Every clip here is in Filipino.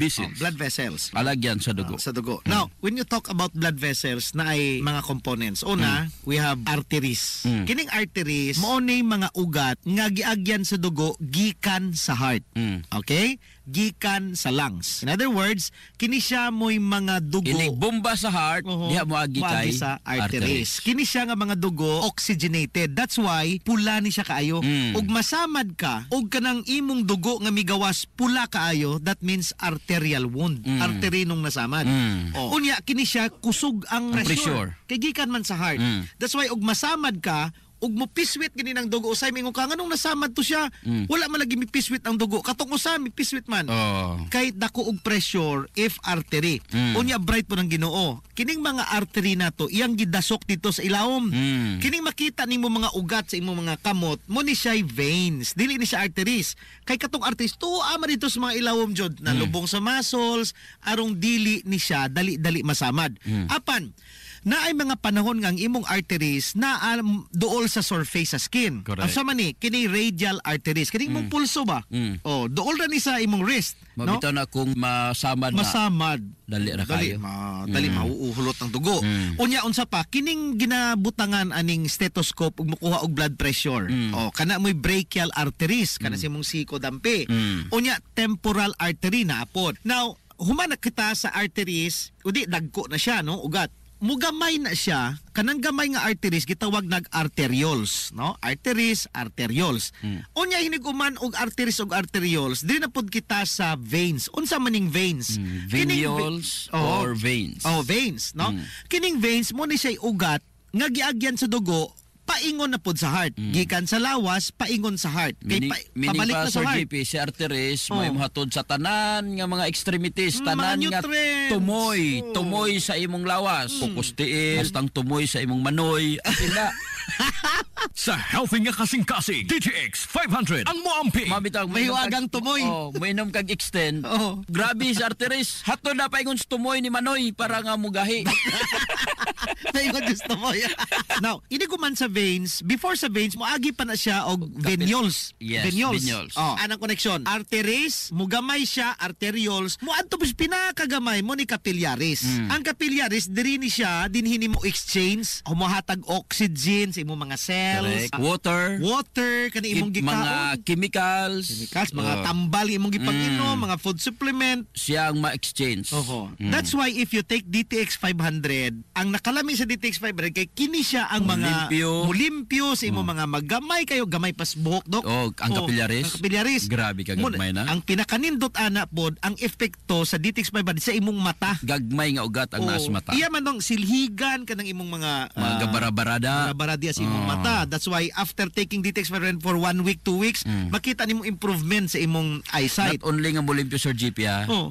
vessels. Blood vessels. Alagyan sa dugo. Sa dugo. Now, when you talk about blood vessels na ay mga components, una, we have arteries. Kining arteries, mao nay mga ugat nga giagyan sa dugo gikan sa heart. Okay? Gikan sa lungs. In other words, kini siya mo'y mga dugo. Kining bomba sa heart, diha moagi kay sa arteries. Kini siya nga mga dugo oxygenated. That's why pula ni siya kaayo. Ug masamad ka, ug kanang imong dugo nga migawas pula kaayo, that means arterial wound. Artery nung nasamad. Unya kini siya kusog ang pressure. Kay gikan man sa heart. That's why ug masamad ka, ug mo piswit gini ng dugo usay mingon ka nganong nasamad to siya, wala man lagi mi piswit ang dugo, katong usa mi piswit man. Kay dako og pressure if artery. Unya bright po ng Ginoo, kining mga artery nato iyang gidasok dito sa ilawom. Kining makita nimo mga ugat sa imong mga kamot mo ni siya veins, dili ni siya arteries. Kay katong arteries tuwa man dito sa mga ilawom jud, nalubong sa muscles, arong dili ni siya dali-dali masamad. Apan na ay mga panahon nga ang imong arteries na duol sa surface sa skin. Ang sama ni kini radial arteries, kini imong pulso ba? Duol ra ni sa imong wrist, no? Mabitaw na kung masamad dali ra kayo. Dali mauuhulot ng dugo. Unya unsa pa kining ginabutangan aning stethoscope ug mokuha og blood pressure. Kana mo'y brachial arteries, kana si imong siko dampi. Unya temporal artery na apod. Now, human kita sa arteries, udi dagko na siya, no, ugat. Mugamay na siya, kanang gamay nga arteries gitawag nag arterioles, no? Arteries, arterioles. Unya hiniguman og arteries og arterioles, dili na pud kita sa veins. Unsa maning veins? Venules or veins. Veins, no? Kining veins mo ni siya ugat nga giagyan sa dugo, paingon na pud sa heart. Gikan sa lawas, paingon sa heart. Kay pabalik na sa heart. GP, si arteries mo hatod sa tanan nga mga extremities, tanan nga tumoy sa imong lawas, focus tiis, tang tumoy sa imong manoy, ila. Sa healthy nga kasing-kasing, DTX 500 ang moampi. Mabitaw mahiwagang tumoy. Mainom kag extend. Grabe si arteries, hatod na paingon sa tumoy ni manoy para nga mugahi. Paingon sa tumoy. Now, ini ko man sa veins, before sa veins, moagi pa na siya og venules. Yes, venules. Anang koneksyon? Arteries, mugamay siya, arterioles, muadto pis pinakagamay mo ni capillaries. Ang capillaries, diri ni siya, dinhini mo exchange, humuhatag oxygen sa imong mga cells. Water, kani imong gikaon. Mga chemicals, mga tambal imong gipag-inom, mga food supplement. Siyang ma-exchange. That's why if you take DTX 500, ang nakalami sa DTX 500, kay kini siya ang mga mulimpyo sa imong mga magamay kayo, gamay pas buhok, Dok. Ang capillaries. Ang capillaries. Grabe ka gagmay na. Ang pinakanindot ana pod, ang epekto sa DTX 500 sa imong mata. Gagmay nga ugat ang naas mata. Iya man dong silhigan kanang imong mga gabarabarada sa imong mata. That's why after taking DTX 500 for 1 week, 2 weeks, makita nimo improvement sa imong eyesight. Not only nga mulimpyo Sir GP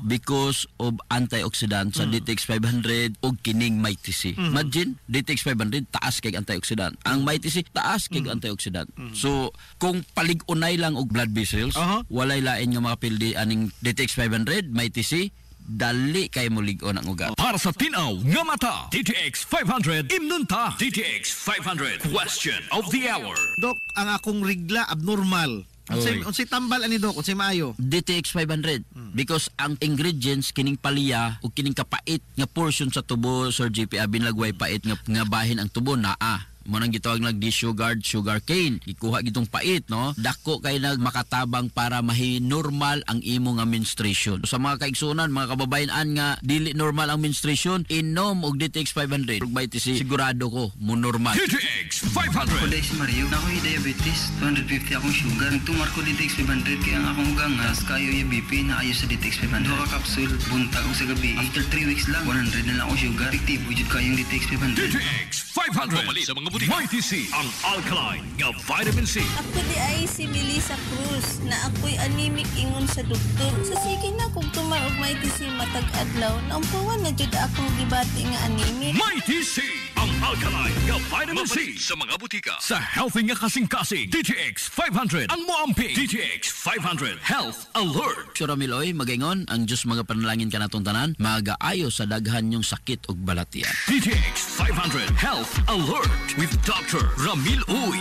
because of antioxidant sa DTX 500 og kining Mighty C. Imagine, DTX 500 taas kay antioxidant. Ang Mighty C taas kay antioxidant. So, kung palig-unay lang og blood vessels, walay lain nga mapildi aning DTX 500, Mighty C, dali kay mulig-on ang ugat. Para sa tinaw nga mata, DTX 500 imnunta. DTX 500 question of the hour. Dok, ang akong rigla abnormal. Unsay tambal ani, Dok? Unsay maayo? DTX 500 because ang ingredients kining palya o kining kapait nga portion sa tubo, Sir GP, binlagway pait nga bahin ang tubo naa. Manang gitawag nag sugared sugar cane, ikuha gitong pait, no? Dako kay nag makatabang para mahi-normal ang imo nga menstruation. Sa mga kaigsunan, mga kababayan nga dili normal ang menstruation, inom og DTX 500 ug sigurado ko mo normal. DTX 500. Kulay si Mario, ako'y diabetes, 250 akong sugar. Nagtumar ko DTX 500 kaya ang akong gangas kayo yung BP na ayos sa DTX 500. Duha ka kapsul, buntag o sa gabi. After 3 weeks lang, 100 na lang akong sugar. Efektibo jud kayong DTX 500. DTX 500. Pamalit sa mga butika. Mighty C, ang alkaline nga vitamin C. Ako di ay si Melissa Cruz na ako'y anemic ingon sa doktor. So sige na kung tumarog Mighty C matag adlaw, naumpawan na jud akong gibati nga anemic. Mighty C, ang alkaline nga vitamin C sa mga butika. Sa healthy nga kasing-kasing, DTX 500 ang moampi. DTX 500 Health Alert. Sura Miloy, magaingon ang Diyos mga panalangin ka natong tanan, magaayo sa daghan yung sakit ug balatian. DTX 500 Health Alert with Dr. Ramil Uy.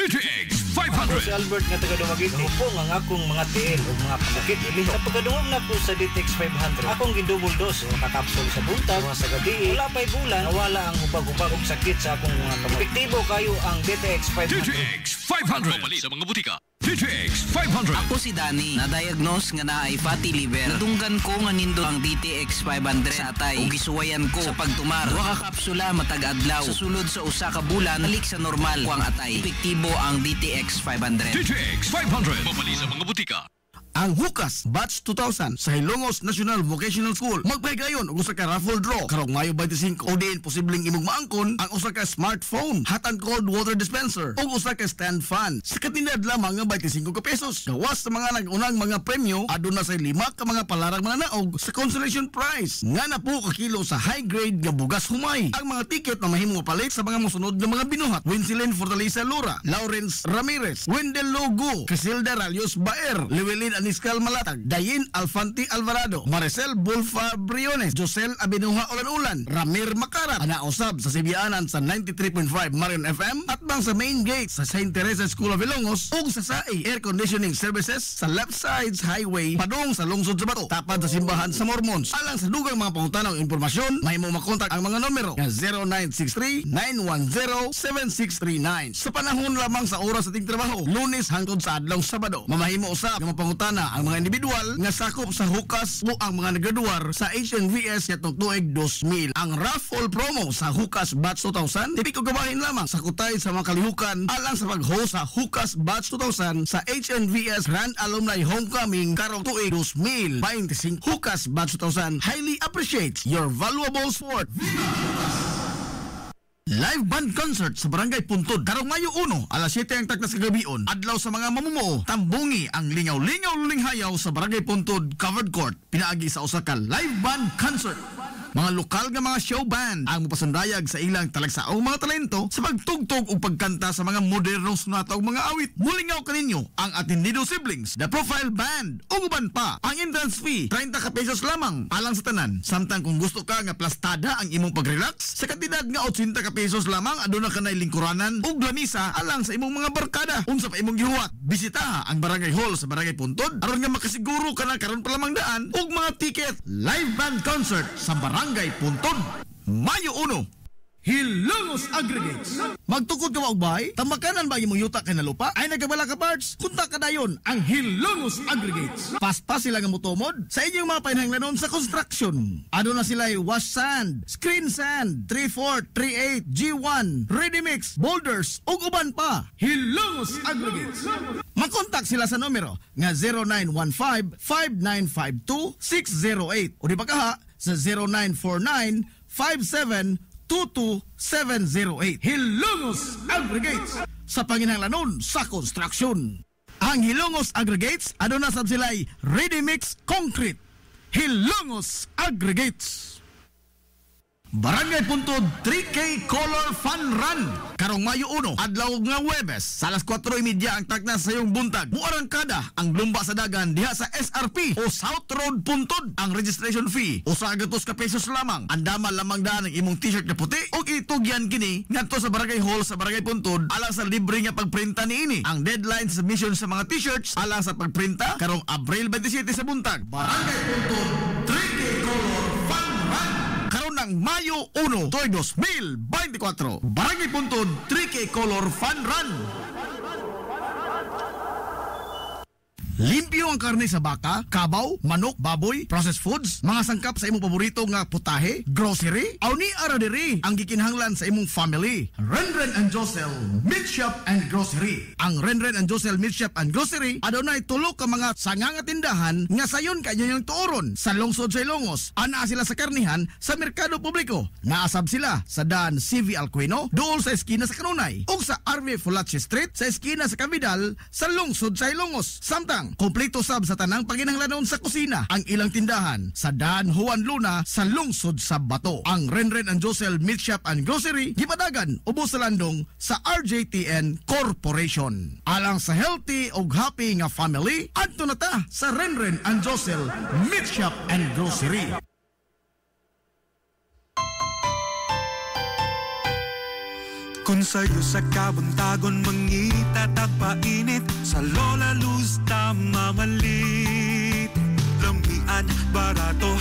DTX Ako si 500. Albert nga taga Dumaguete. Hupong ang akong mga tiil o mga panakit ili. Sa pagkadungog na ko sa DTX 500, akong gidouble dose o kakapsule sa buntag, mga sa gabi. Wala pa'y bulan, nawala ang hubag-hubag og sakit sa akong mga kamay. Epektibo kayo ang DTX 500. DTX 500. Mapali sa mga butika. DTX 500. Ako si Danny, na-diagnose nga naay fatty liver. Nadunggan ko nga nindo ang DTX 500 sa atay. Ug gisuwayan ko sa pagtumar. Duha ka kapsula matag adlaw. Sa sulod sa usa ka bulan, balik sa normal kuang atay. Epektibo ang DTX 500. DTX 500. Mapali sa mga butika. Ang Hukas Batch 2000 sa Hilongos National Vocational School magpahigayon og usa ka raffle draw karong Mayo 25 o diin posibleng imong maangkon ang usa ka smartphone, hot and cold water dispenser ug usa ka stand fan sa katinad lamang nga 25 ka pesos. Gawas sa mga nag-unang mga premyo aduna sa 5 ka mga palarang mga naog sa consolation prize nga na po ka kilo sa high grade nga bugas humay. Ang mga ticket na mahimong palit sa mga mosunod nga mga binuhat: Winsilin Fortaleza Lura, Lawrence Ramirez, Wendell Logo, Casilda Ralios Baer, Llewellyn Aniscal Malatag, Dayin Alfanti Alvarado, Maricel Bulfa Briones, Josel Abinuha Ulan-Ulan, Ramir Makarat, anausab sa Sibianan sa 93.5 Marion FM at bang sa main gate sa St. Teresa School of Ilongos ug sa SAI Air Conditioning Services sa left sides highway padung sa lungsod sa Bato tapad sa simbahan sa Mormons. Alang sa dugang mga pangutanang impormasyon, mahimo makontak ang mga numero nga 0963-910-7639. Sa panahon lamang sa oras sa ating trabaho, Lunes hangtod sa adlaw Sabado, mamahimo usab nga mapangutana ang mga individual nga sakop sa hukas o ang mga nagaduwar sa HNVS katong tuig 2000. Ang raffle promo sa Hukas Batch 2000 tipi ko gabahin lamang sa kutay sa mga kalihukan alang sa pag-host sa Hukas Batch 2000 sa HNVS Grand Alumni Homecoming karong tuig 2025. Hukas Batch 2000 highly appreciates your valuable support. Live band concert sa Barangay Puntod karong Mayo 1 alas 7 ang takdas kagabion. Adlaw sa mga mamumuo, tambungi ang lingaw-lingaw linghayaw sa Barangay Puntod Covered Court pinaagi sa usa ka live band concert. Mga lokal nga mga show band ang mapasundayag sa ilang talagsaong mga talento sa pagtugtog o pagkanta sa mga modernong sunata o mga awit. Mulingaw kaninyo ang Atendido Siblings, The Profile Band, o uban pa. Ang entrance fee 30 ka pesos lamang alang sa tanan. Samtang kung gusto ka nga plastada ang imong pag-relax, sa kantidad nga 80 ka pesos lamang aduna ka na lingkuranan ug lamisa alang sa imong mga barkada. Unsa pa imong gihuwat? Bisita ang Barangay Hall sa Barangay Puntod aron nga makasiguro ka na karon pa lamang daan ug mga ticket. Live band concert sa Barangay Puntod, Mayo 1. Hilongos Aggregates. Magtukod ka ba og bahay? Tamakanan ba imong yuta kay na lupa? Ay nagabala ka parts? Kunta ka dayon ang Hilongos Aggregates. Paspas sila nga motomod sa inyong mga panahanglanon sa construction. Ano na sila wash sand, screen sand, 3/4, 3/8, G1, ready mix, boulders ug uban pa. Hilongos Aggregates. Makontak sila sa numero nga 0915-5952-608 o di ba kaha sa 0949-5722-708. Hilongos Aggregates sa panginahanglanon sa construction. Ang Hilongos Aggregates aduna sab sila'y ready mix concrete. Hilongos Aggregates. Barangay Puntod 3K Color Fun Run karong Mayo 1 adlaw nga Huwebes sa alas 4:30 ang taknas sa iyong buntag. Muarangkada ang lumba sa dagan diha sa SRP o South Road Puntod. Ang registration fee usa ka pesos lamang. Andama lamang daan ang imong t-shirt na puti ug itugyan kini ngadto sa Barangay Hall sa Barangay Puntod alang sa libre nga pagprinta niini. Ang deadline sa submission sa mga t-shirts alang sa pagprinta karong Abril 27 sa buntag. Barangay Puntod 3K Color Fun Run karon ng Mayo 1, 2024. Barangay Puntod 3K Color Fun Run. Limpyo ang karne sa baka, kabaw, manok, baboy, processed foods, mga sangkap sa imong paborito nga putahe, grocery, aw ni ara diri ang gikinahanglan sa imong family. Renren and Josel Meat Shop and Grocery. Ang Renren and Josel Meat Shop and Grocery adunay tulo ka mga sanga nga tindahan nga sayon kanyo yung tuoron sa lungsod sa Ilongos. Ana sila sa karnihan sa merkado publiko. Naasab sila sa Dan CV Alcuino, dool sa eskina sa Kanunay, ug sa RV Fulache Street sa eskina sa Cabidal sa lungsod sa Ilongos. Samtang kompleto sab sa tanang paginahanglanon sa kusina ang ilang tindahan sa Dan Juan Luna sa lungsod sa Bato. Ang Renren and Josel Meat Shop and Grocery gipadagan ubos sa landong sa RJTN Corporation. Alang sa healthy ug happy nga family, adto na ta sa Renren and Josel Meat Shop and Grocery. Kung sa'yo sa kabuntagon mangita tagpainit, sa Lola Luz mamalit. Lamian, barato,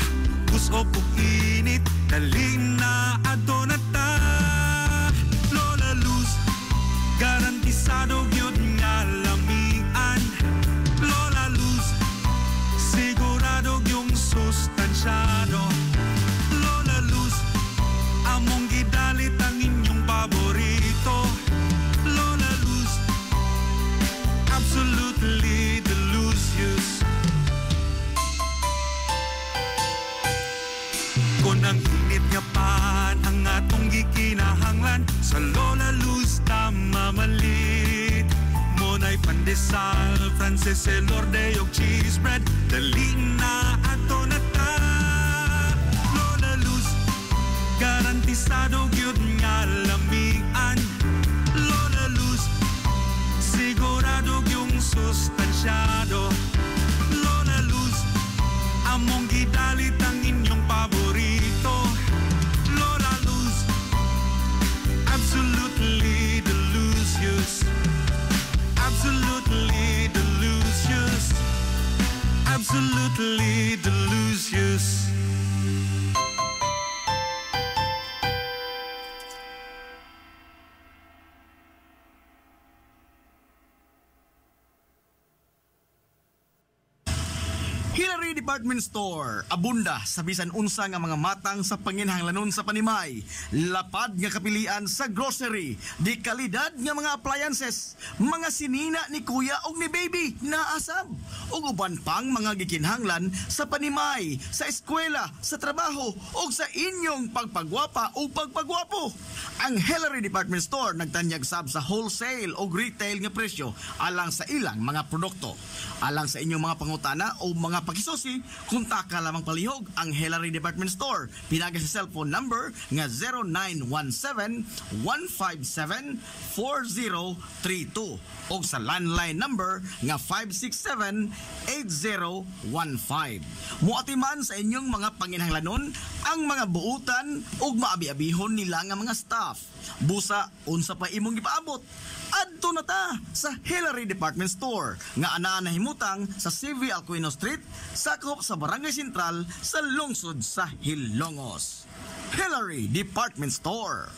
gusto kong init, dali na ato na ta. Lola Luz, garantisado yun nga lamian. Lola Luz, sigurado yung sustansyado. Lola Luz, among gidalit ang inyong paborito. Lola Luz, absolutely delicious. Kung ang init nga pan ang atong gikinahanglan, sa Lola Luz mamalit. Monay pandesal, Frances Elorde og cheese bread, dali na ato na ta. Lola Luz, garantisado gyud nga lamian. Lola Luz, sigurado yung sustansyado. Lola Luz, among gidalit ang inyong paborito. Lola Luz, absolutely delicious. Absolutely delicious. Absolutely delicious. Hillary Department Store, abunda sa bisan unsa nga mga matang sa panginhanglanon sa Panimay. Lapad nga kapilian sa grocery, di kalidad nga mga appliances, mga sinina ni kuya og ni baby naasab, ug uban pang mga gikinhanglan sa Panimay, sa eskwela, sa trabaho ug sa inyong pagpagwapa o pagpagwapo. Ang Hillary Department Store nagtanyag sab sa wholesale o retail nga presyo alang sa ilang mga produkto. Alang sa inyong mga pangutana o mga pakisusi, kunta ka lamang palihog ang Hillary Department Store. Pinaga sa cellphone number nga 0917-157-4032 o sa landline number nga 567-8015. Muatiman sa inyong mga panginhanglanon ang mga buutan o maabi-abihon nila nga mga staff. Busa, unsa pa imong ipaabot? Adto na ta sa Hillary Department Store nga anaa na himutang sa CV Alcuino Street, sakop sa Barangay Sentral sa lungsod sa Hilongos. Hillary Department Store.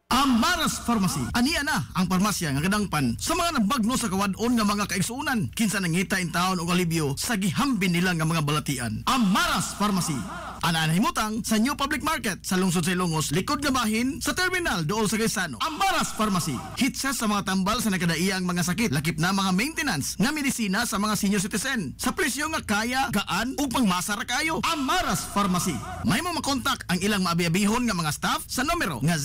Amaras Pharmacy. Aniya na ang parmasya nga kadangpan sa mga nabagno sa kawadon nga mga kaigsuunan. Kinsa nangita in taon og alibyo sa gihambin nila nga mga balatian. Amaras Pharmacy. Ana himutang sa New Public Market sa lungsod sa Ilongos, likod nga bahin sa terminal dool sa Gaisano. Amaras Pharmacy. Hitsa sa mga tambal sa nakadaiyang mga sakit, lakip na mga maintenance nga medisina sa mga senior citizen. Sa presyo nga kaya, gaan ug pangmasa ra kayo. Amaras Pharmacy. May mo makontak ang ilang maabi-abihon nga mga staff sa numero nga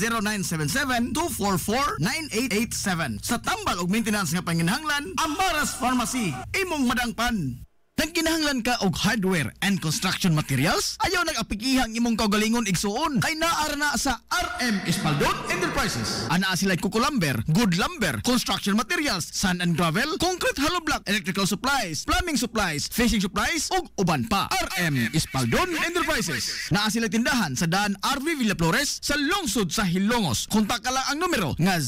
0977-244-9887. Sa tambal ug maintenance nga panginhanglan, Amaras Pharmacy. Imong madangpan. Nagkinahanglan ka og hardware and construction materials? Ayaw nag-apikihang imong kaugalingon igsuon kay naara na sa RM Espaldon Enterprises. Anaa sila Kuko Lumber, Good Lumber, construction materials, sand and gravel, concrete hollow block, electrical supplies, plumbing supplies, fishing supplies ug uban pa. RM Espaldon Enterprises. Naa sila tindahan sa daan RV Villa Flores sa lungsod sa Hilongos. Kontak ka lang ang numero nga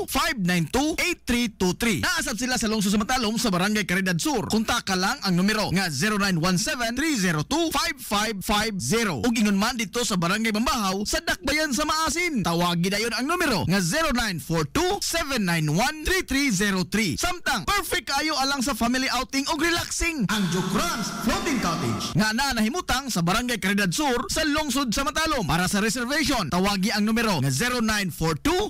0932-592-8323. Naasab sila sa lungsod sa Matalom sa Barangay Caridad Sur. Kontak ka lang ang numero nga 0917-302-5550. Ug ingon man dito sa Barangay Bambahaw sa Dakbayan sa Maasin. Tawagi dayon ang numero nga 0942-791-3303. Samtang perfect kayo alang sa family outing ug relaxing. Ang Jokrans Floating Cottage nga naa nahimutang sa Barangay Caridad Sur sa lungsod sa Matalom. Para sa reservation, tawagi ang numero nga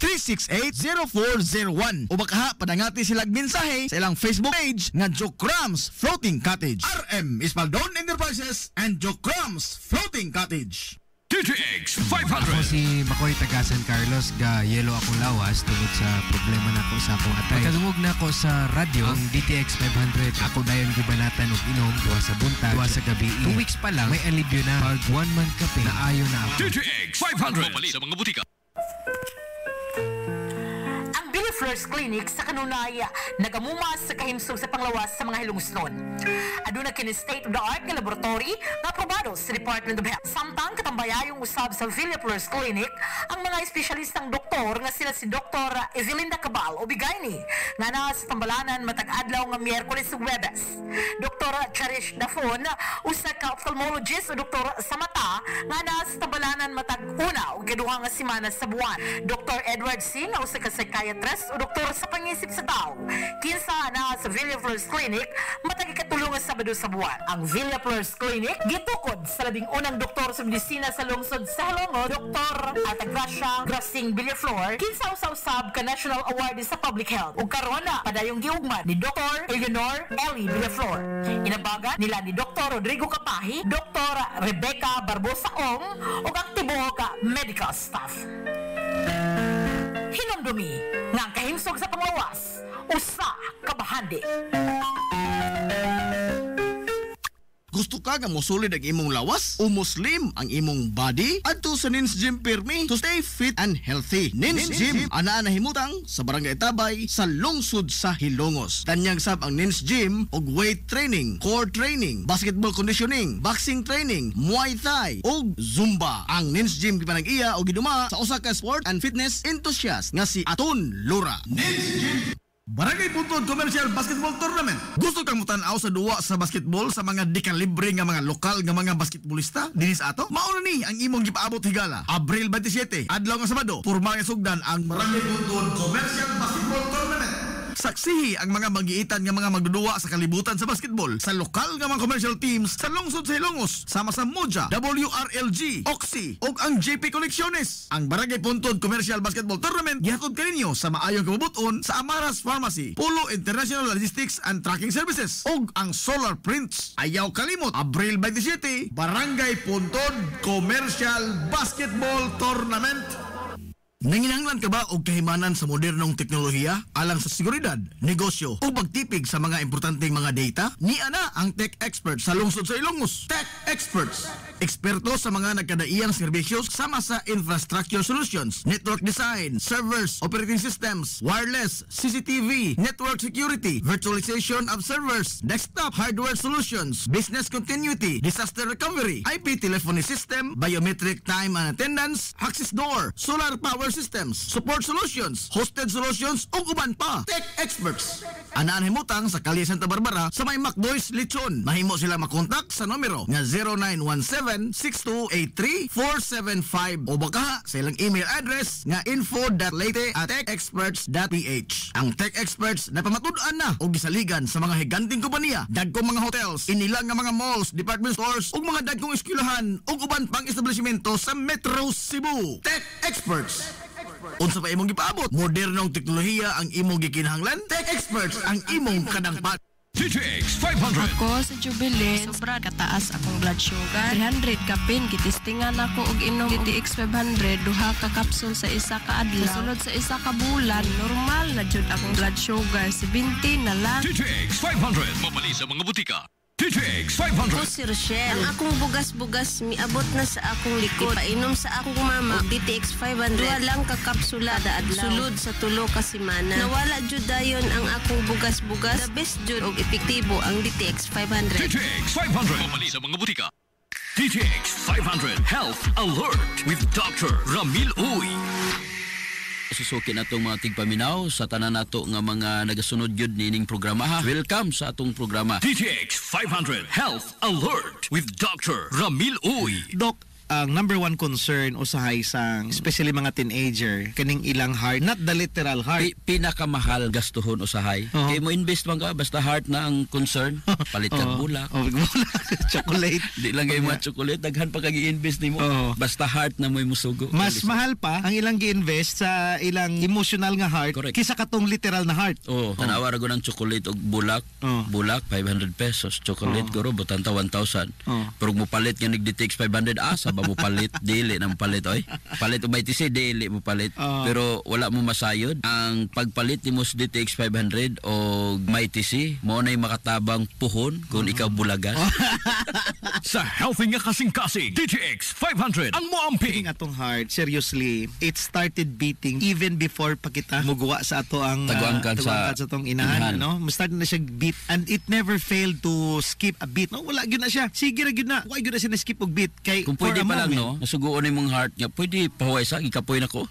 0942-368-0401. O baka padangati sila mensahe sa ilang Facebook page nga Jokrans Floating Cottage. RM Espaldon Enterprises and Jokrams Floating Cottage. DTX 500. Ako si Makoy taga San Carlos, ga yelo akong lawas tungod sa problema nako sa akong atay. Pagkalungog na ako sa radyo, ang DTX 500, ako dayon gibanatan og inom duwa sa buntag, duwa sa gabi. 2 weeks pa lang, may alibyo na. Pag 1 month kape, naayo na ako. DTX 500. Mabali sa mga butika. Flores Clinic sa kanunay nagamumas sa kahimsog sa panglawas sa mga hilungsnon. Aduna kini state-of-the-art nga laboratory na aprobado sa Department of Health. Samtang katambayayong usab sa Villa Flores Clinic ang mga espesyalistang doktor nga sila si Dr. Evelinda Cabal o Bigayni nga naa sa tambalanan matag adlaw nga Miyerkules ug Huwebes. Dr. Cherish Dafon, usa ka ophthalmologist o doktor sa mata nga naa sa tambalanan matag una o kaduha nga semana sa buwan. Dr. Edward C. nga usa ka psychiatrist o doktor sa pangisip sa tao. Kinsa naa sa Villa Flores Clinic matag ikatulong nga Sabado sa buwan. Ang Villa Flores Clinic gitukod sa labing unang doktor sa medisina sa lungsod sa Halongo, Dr. Altagracia Grasing Villaflor, kinsa usab ka National Award sa Public Health. Ug karon na padayong giugmad ni Dr. Eleanor Ellie Villaflor. Inabaga nila ni Dr. Rodrigo Kapahi, Dr. Rebecca Barbosa Ong ug ang tibuok medical staff. Hinumdumi nga ang kahimsog sa panglawas usa ka bahandi. Gusto ka nga mosulid ang imong lawas o muslim ang imong body? Adto sa Nins Gym Pirmi to stay fit and healthy. Nins Gym ana nahimutang sa Barangay Tabay sa lungsod sa Hilongos. Tanyag sab ang Nins Gym og weight training, core training, basketball conditioning, boxing training, Muay Thai ug Zumba. Ang Nins Gym gipanag-iya og giduma sa usa ka sport and fitness enthusiast nga si Aton Lura. Nins Gym Barangay Puntod Commercial Basketball Tournament. Gusto kang mutanaw sa duwa sa basketball sa mga dekalibre nga mga lokal nga mga basketballista dinis ato? Mauna ni ang imong gipaabot higala. Abril 27, adlaw nga Sabado, porma nga sugdan ang Barangay Puntod Commercial Basketball Tournament. Saksihi ang mga magiitan nga mga magduduwa sa kalibutan sa basketball sa lokal nga mga commercial teams sa lungsod sa Hilongos sama sa Moja, WRLG, Oxy ug ang JP Collecciones. Ang Barangay Puntod Commercial Basketball Tournament gihatod kaninyo sa maayong kabubuton sa Amaras Pharmacy, Polo International Logistics and Tracking Services ug ang Solar Prints. Ayaw kalimot, Abril 27, Barangay Puntod Commercial Basketball Tournament. Nanginahanglan ka ba og kahimanan sa modernong teknolohiya alang sa seguridad, negosyo o pagtipig sa mga importanteng mga data? Ni ana ang Tech Experts sa lungsod sa Ilongos. Tech Experts, eksperto sa mga nagkadaiyang serbisyo sama sa infrastructure solutions, network design, servers, operating systems, wireless, CCTV, network security, virtualization of servers, desktop hardware solutions, business continuity, disaster recovery, IP telephony system, biometric time and attendance, access door, solar power systems, support solutions, hosted solutions ug uban pa. Tech Experts. Anaan himutang sa Kalye Santa Barbara sa may Macdoys Lechon. Mahimo sila makontak sa numero nga 0917-6283-475 o baka sa ilang email address nga info.leyte@techexperts.ph. Ang Tech Experts na pamatud-an na o gisaligan sa mga higanting kompanya, dagkong mga hotels, inilang nga mga malls, department stores ug mga dagkong eskwelahan ug uban pang establishmento sa Metro Cebu. Tech Experts. Unsa pa imong gipaabot? Modernong teknolohiya ang imong gikinahanglan? Tech Experts ang imong kadangpat. DTX 500. Ako sa Jubilee, sobra kataas akong blood sugar. 300 kapin, kitistingan ako og inom DTX 500, duha ka kapsul sa isa ka adlaw. Sunod sa isa ka bulan, normal na jud akong blood sugar, 70 na lang. DTX 500. Mabali sa mga butika. DTX 500. Ako si Rochelle. Ang akong bugas-bugas miabot na sa akong likod. Ipainom sa akong mama og DTX 500. Duha lang ka kapsula da adlaw. Sulod sa tulo ka semana. Nawala jud dayon ang akong bugas-bugas. The best jud og epektibo ang DTX 500. DTX 500. Mabali sa mga butika. DTX 500 Health Alert with Dr. Ramil Uy. Susukin atong mga tigpaminaw sa tanan nato nga mga nagasunod gyud nining programa ha. Welcome sa atong programa. DTX 500 Health Alert with Dr. Ramil Uy. Doc, ang number one concern usahay sang especially mga teenager kaning ilang heart, not the literal heart. Pinakamahal gastuhon usahay. Kay mo invest man ka basta heart na ang concern. Palit kang bulak. Chocolate. Di lang kay mga chocolate daghan pa kag i-invest nimo. Basta heart na mo'y musugo. Mas mahal pa ang ilang gi-invest sa ilang emotional nga heart. Correct. Kisa katong literal na heart. Tanawa ra ng chocolate og bulak. Bulak 500 pesos. Chocolate guro butanta 1,000. Pero mo palit nga nig DTX 500 sa ba mo palit? Dili na mo palit, oy. Palit o ITC, dili mo palit. Pero wala mo masayod. Ang pagpalit ni mo sa DTX 500 o ITC, mo na'y makatabang puhon kung ikaw bulagas. Sa healthy nga kasing-kasing, DTX 500 ang moamping. Atong heart, seriously, it started beating even before pa kita muguwa sa ato ang taguangkan sa atong inahan, no? Start na siya beat and it never failed to skip a beat. No, wala gyud na siya. Sige ra gyud na. Why gyud na siya na skip og beat kay kung pwede pa lang, no? Nasuguon imong heart nga pwede pahuway sa ikapoy nako.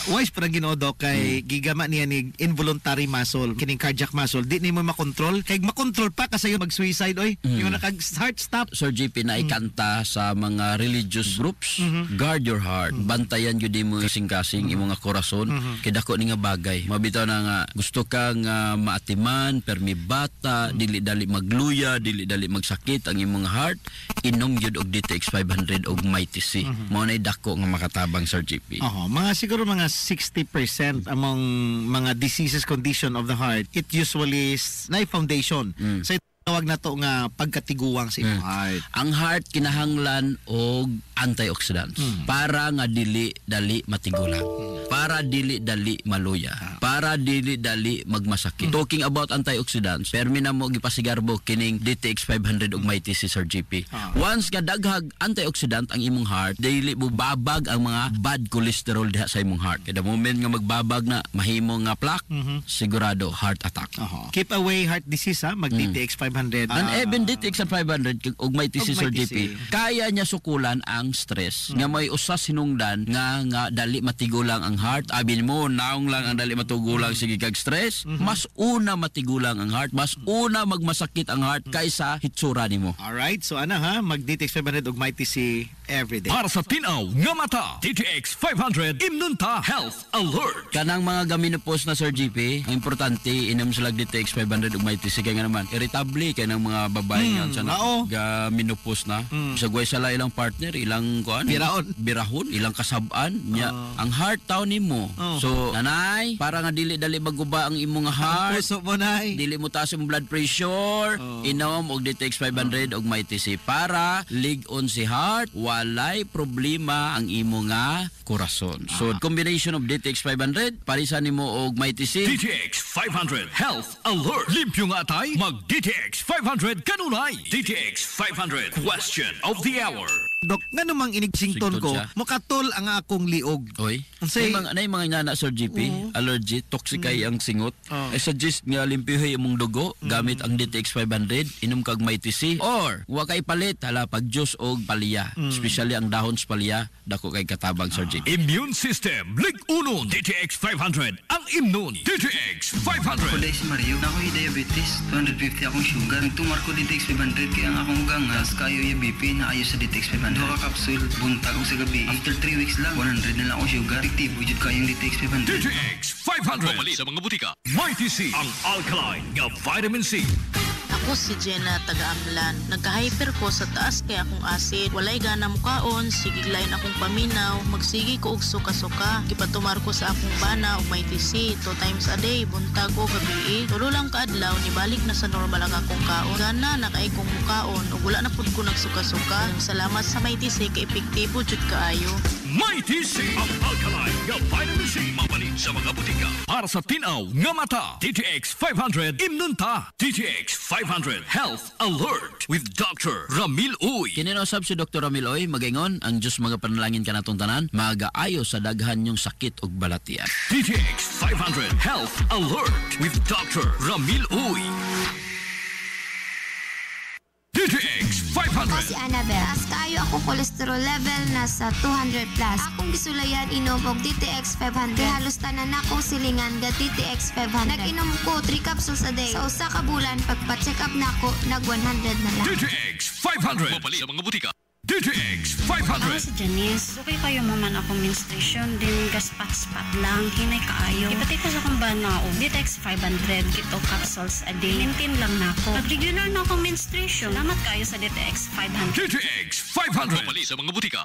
Wise para Ginodo kay gigama niya ni involuntary muscle, kining cardiac muscle. Di ni mo makontrol kay makontrol pa kasi mag-suicide oy. Yung nakag heart stop. Sir JP na ikanta sa mga religious groups, guard your heart. Bantayan gyud mo kasing-kasing imong nga korason kay dako ni nga bagay. Mabitaw na nga gusto ka nga maatiman, permi bata, dili dali magluya, dili dali magsakit ang imong heart, inom gyud og DTX 500 og MyTC. Mao nay dako nga makatabang Sir JP. Mga siguro mga 60% among mga diseases condition of the heart, it usually is na foundation. So tawag na to nga pagkatiguang sa imong heart. Ang heart kinahanglan og antioxidants para nga dili dali matigulang. Para dili dali maluya. Para dili dali magmasakit. Talking about antioxidants, permi na mo gipasigarbo kining DTX 500 ug MyTC Sir GP. Once nga daghag antioxidant ang imong heart, dili mo babag ang mga bad cholesterol diha sa imong heart. Kada moment nga magbabag na mahimo nga plaque, sigurado heart attack. Keep away heart disease mag DTX 500. And even DTX 500 ug MyTC Sir GP, kaya niya sukulan ang stress. Nga may usas hinungdan nga dali matigulang ang heart. Abin mo naong lang ang dali matugulang sige kag stress, mas una matigulang ang heart, mas una magmasakit ang heart kaysa hitsura nimo. Alright, so mag DTX 500 ug MyTC every day. Para sa tinaw nga mata, DTX 500 Imnunta Health Alert. Kanang mga gaminopause na Sir GP, ang importante inom sila DTX 500 ug MyTC kay nga naman irritable kay ng mga babae nga sa gaminopause na. Sagway sala ilang partner, ilang kuan, birahon, ilang kasab-an nya ang heart taw nimo. So nanay, para nga dili dali maguba ang imong heart. Puso mo nay. Dili mo taas ang blood pressure. Inom og DTX 500 og MyTC para lig-on si heart, walay problema ang imo nga korason. So combination of DTX 500 parisan nimo og MyTC. DTX 500 Health Alert. Limpyo nga tay, mag DTX 500 kanunay. DTX 500 Question of the Hour. Dok, nga namang inigsington ko, mukatol ang akong liog. Oy, nay mga nana Sir GP, allergy, toxic kay ang singot. I suggest nga limpyuhay imong dugo gamit ang DTX 500, inom kag MyTC or wa kay palit hala pag juice og palya, especially ang dahon sa palya, dako kay katabang Sir GP. Immune System Lig-unon DTX 500 ang imnon DTX 500. Kulay si Mario, ako'y diabetes, 250 akong sugar. Tumar ko DTX 500 kaya ang akong gangas, kayo yung BP na ayos sa DTX 500. Dua ka kapsul, buntag sa gabi. After 3 weeks lang, 100 na lang akong sugar. Efektibo jud kayong DTX 500. DTX 500. Pamali sa mga butika. MyTC, ang alkaline nga vitamin C. Ako si Jenna taga-Amlan. Nagka-hyper ko sa taas kaya akong acid. Walay gana mukaon, sigiglayin akong paminaw, magsigi ko og suka-suka. Gipatumar ko sa akong bana og MyTC 2 times a day, buntag o gabi. Tulo lang kaadlaw, nibalik na sa normal ang akong kaon. Gana nakaay kong mukaon ug wala na pud ko nagsuka-suka. Salamat sa MyTC kay epektibo jud kaayo. MyTC, ang alkaline nga vitamin C. Mapalit sa mga butika. Para sa tinaw nga mata, DTX 500 Imnunta. DTX 500 Health Alert with Dr. Ramil Uy. Kininosab si Dr. Ramil Uy, magaingon ang Diyos mga panalangin ka natong tanan, magaayo sa daghan yung sakit ug balatian. DTX 500 Health Alert with Dr. Ramil Uy. DTX 500. Ako si Annabel. As kayo ako cholesterol level nasa 200 plus. Akong gisulayan inom og DTX 500. Halos tanan akong silingan ga DTX 500. Nag-inom ko 3 capsules a day. Sa usa ka bulan pagpa-check up nako nag 100 na lang. DTX 500. Mapali sa mga butika. DTX 500. Ako si Janice. Okay kayo maman akong menstruation din gaspat-spat lang. Hinay kaayo. Ipatay ko sa akong bana o DTX 500 kito capsules a day. Maintain lang na ako. Pag regular na akong menstruation, salamat kayo sa DTX 500. DTX 500. Mapali sa mga butika.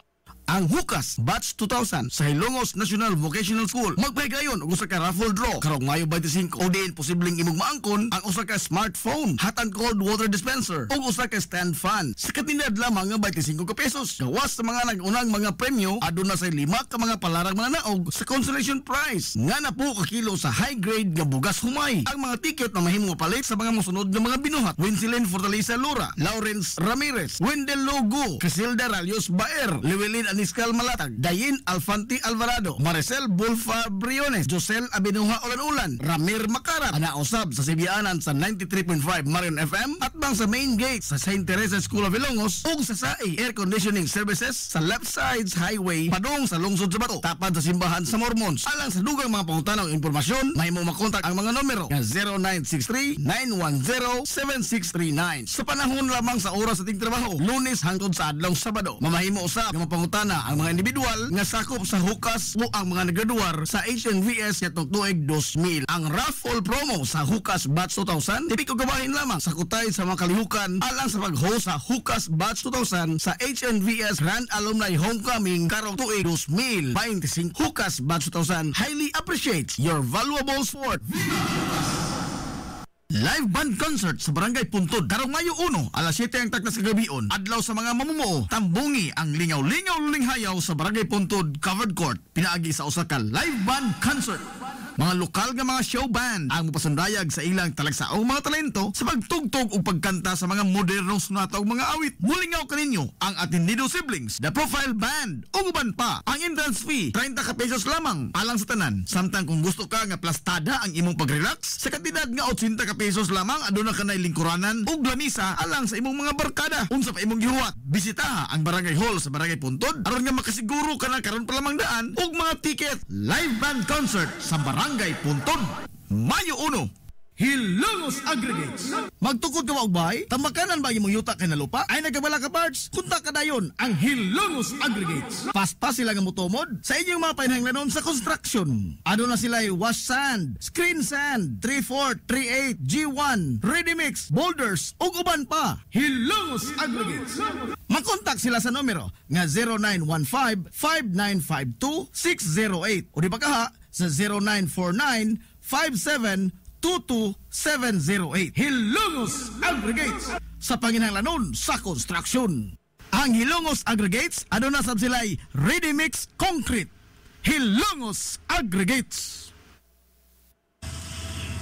ang Hukas Batch 2000 sa Hilongos National Vocational School. Magpahigayon og usa ka raffle draw karong Mayo 25 o diin posibleng imong maangkon ang usa ka smartphone, hot and cold water dispenser ug usa ka stand fan. Sa katinad lamang nga 25 ka pesos. Gawas sa mga nag-unang mga premyo, aduna sa 5 ka mga palarang mga naog sa consolation prize. Nga na po ka kilo sa high grade nga bugas humay. Ang mga ticket na mahimong mapalit sa mga mosunod nga mga binuhat: Winsilin Fortaleza Lura, Lawrence Ramirez, Wendell Logo, Crisilda Ralios Baer, Llewellyn Aniscal Malatag, Dayin Alfanti Alvarado, Maricel Bulfa Briones, Josel Abinuha Ulan-Ulan, Ramir Makarat, anausab sa Sibianan sa 93.5 Marion FM at bang sa main gate sa St. Teresa School of Ilongos ug sa SAE Air Conditioning Services sa left sides highway padung sa lungsod sa Bato tapad sa simbahan sa Mormons. Alang sa dugang mga pangutana o impormasyon, mahimo makontak ang mga numero nga 0963-910-7639. Sa panahon lamang sa oras sa tingtrabaho, Lunes hangtod sa adlaw Sabado. Mamahimo usab nga mapangutana ang mga individual nga sakop sa Hukas o ang mga nagaduwar sa HNVS yatong tuig 2000. Ang raffle promo sa Hukas Batch 2000 tipik og gabahin lamang sa kutay sa mga kalihukan alang sa pag-host sa Hukas Batch 2000 sa HNVS Grand Alumni Homecoming karong tuig 2025. Hukas Batch 2000 highly appreciates your valuable support. Live band concert sa Barangay Puntod karong Mayo 1 alas 7 ang takdas kagabion. Adlaw sa mga mamumuo, tambungi ang lingaw-lingaw linghayaw sa Barangay Puntod Covered Court. Pinaagi sa usa ka live band concert. Mga lokal nga mga show band ang mapasundayag sa ilang talagsaong mga talento sa pagtugtog o pagkanta sa mga modernong sunata o mga awit. Mulingaw kaninyo ang Atendido Siblings, The Profile Band, o uban pa. Ang entrance fee, 30 ka pesos lamang alang sa tanan. Samtang kung gusto ka nga plastada ang imong pag-relax, sa kantidad nga 80 ka pesos lamang aduna ka na lingkuranan o lamisa alang sa imong mga barkada. Unsa pa imong gihuwat, bisita ang Barangay Hall sa Barangay Puntod aron nga makasiguro ka na karon pa lamang daan og mga ticket. Live band concert sa Barangay Puntod, Mayo 1. Hilongos Aggregates. Magtukod ka wagbay, tambakanan ba imong yuta kay na lupa? Ay nagabala ka parts? Kunta ka dayon ang Hilongos Aggregates. Paspas sila nga motomod sa inyong mga painahanglanon sa construction. Ano na sila wash sand, screen sand, 3/4, 3/8, G1, ready mix, boulders, ug uban pa. Hilongos Aggregates. Makontak sila sa numero nga 0915-5952-608 o di ba kaha sa 0949-5722-708. Hilongos Aggregates sa panginahanglanon sa construction. Ang Hilongos Aggregates aduna sab sila'y ready mix concrete. Hilongos Aggregates.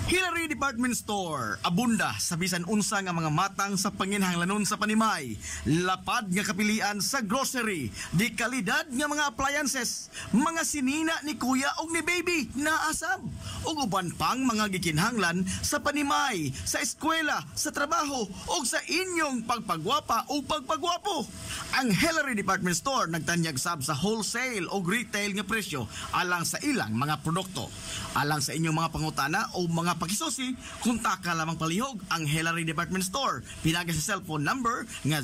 Hillary Department Store, abunda sa bisan unsa nga mga matang sa panginahanglanon sa panimay. Lapad nga kapilian sa grocery, di kalidad nga mga appliances, mga sinina ni kuya og ni baby naasab. Ug uban pang mga gikinhanglan sa panimay, sa eskwela, sa trabaho ug sa inyong pagpagwapa o pagpagwapo. Ang Hillary Department Store nagtanyag sab sa wholesale o retail nga presyo alang sa ilang mga produkto. Alang sa inyong mga pangutana o mga pakisusi, kontak ka lamang palihog ang Hillary Department Store. Pinagi sa cellphone number nga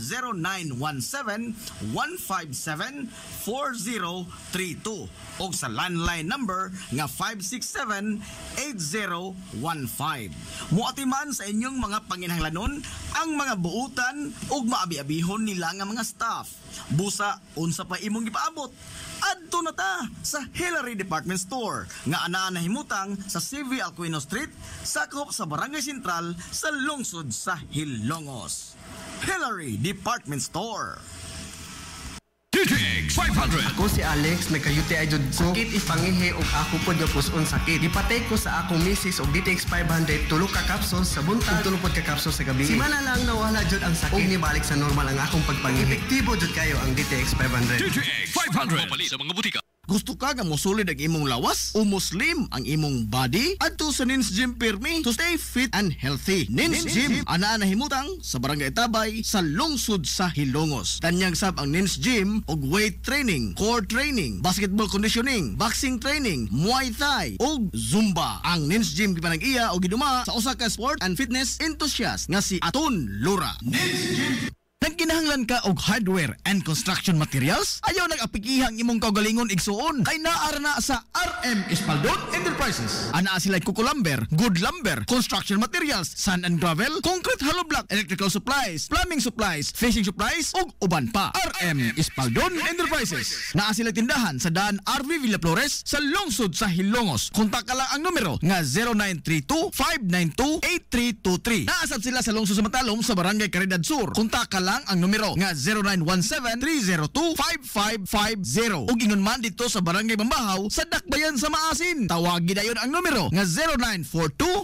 0917-157-4032 o sa landline number nga 567-8015. Muatiman sa inyong mga panginahanglanon ang mga buutan o maabi-abihon nila nga mga staff. Busa, unsa pa imong ipaabot? Adto na ta sa Hillary Department Store nga anaa na himutang sa CV Alcuino Street, sakop sa Barangay Sentral sa lungsod sa Hilongos. Hillary Department Store. DTX 500. Ako si Alex, nagka-UTI jud ko. Sakit ipangihi og ako pod nga puson sakit. Gipatay ko sa akong misis og DTX 500 tulo ka capsules sa buntag, tulo pod ka capsules sa gabi. Simana lang nawala jud ang sakit. Og nibalik sa normal ang akong pagpangihi. Epektibo jud kayo ang DTX 500. DTX 500. Papalit sa mga butika. Gusto ka nga mosulid ang imong lawas o muslim ang imong body? Adto sa Nins Gym Pirmi to stay fit and healthy. Nins Gym ana na himutang sa Barangay Tabay sa lungsod sa Hilongos. Tanyag sab ang Nins Gym og weight training, core training, basketball conditioning, boxing training, Muay Thai ug Zumba. Ang Nins Gym gipanag-iya og giduma sa usa ka sport and fitness enthusiast nga si Aton Lura. Nins Gym Nagkinahanglan ka og hardware and construction materials? Ayaw nag-apikihang imong kaugalingon igsuon. Kay naara na sa RM Espaldon Enterprises. Ana sila kukulumber, good lumber, construction materials, sand and gravel, concrete hollow block, electrical supplies, plumbing supplies, fishing supplies, ug uban pa. RM Espaldon Enterprises. Naa sila tindahan sa daan RV Villa Flores sa lungsod sa Hilongos. Kontak ka lang ang numero nga 0932-592-8323. Naasab sila sa lungsod sa Matalom sa Barangay Caridad Sur. Kontak ka lang ang numero nga 0917-302-5550. Ug ingon man dito sa Barangay Bambahaw sa Dakbayan sa Maasin. Tawagi dayon ang numero nga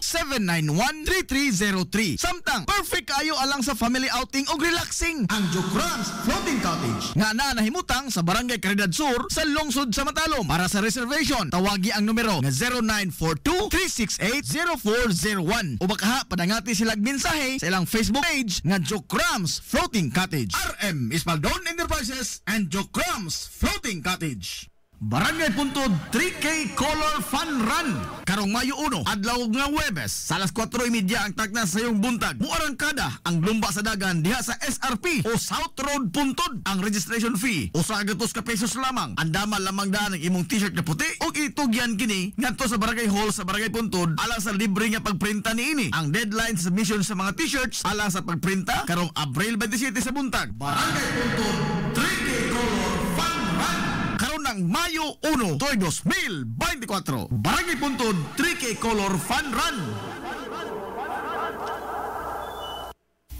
0942-791-3303. Samtang perfect kayo alang sa family outing ug relaxing ang Jokrans Floating Cottage nga nahimutang sa Barangay Caridad Sur sa lungsod sa Matalom. Para sa reservation, tawagi ang numero nga 0942-368-0401. O baka padangati silang mensahe sa ilang Facebook page nga Jokrans Floating Cottage. RM Espaldon Enterprises and Jokrans Floating Cottage. Barangay Puntod 3K Color Fun Run. Karong Mayo 1, adlaw nga Huwebes, sa alas 4:30 ang tagnas sa iyong buntag. Muarangkada ang lumba sa dagan diha sa SRP o South Road Puntod. Ang registration fee, usa ka pesos lamang. Andama lamang daan ang imong t-shirt na puti o itugyan kini ngadto sa Barangay Hall sa Barangay Puntod alang sa libre nga pagprinta niini. Ang deadline sa submission sa mga t-shirts alang sa pagprinta karong Abril 27 sa buntag. Barangay Puntod 3K Color Fun Run. Karon ng Mayo 1, 2024. Barangay Puntod 3K Color Fun Run.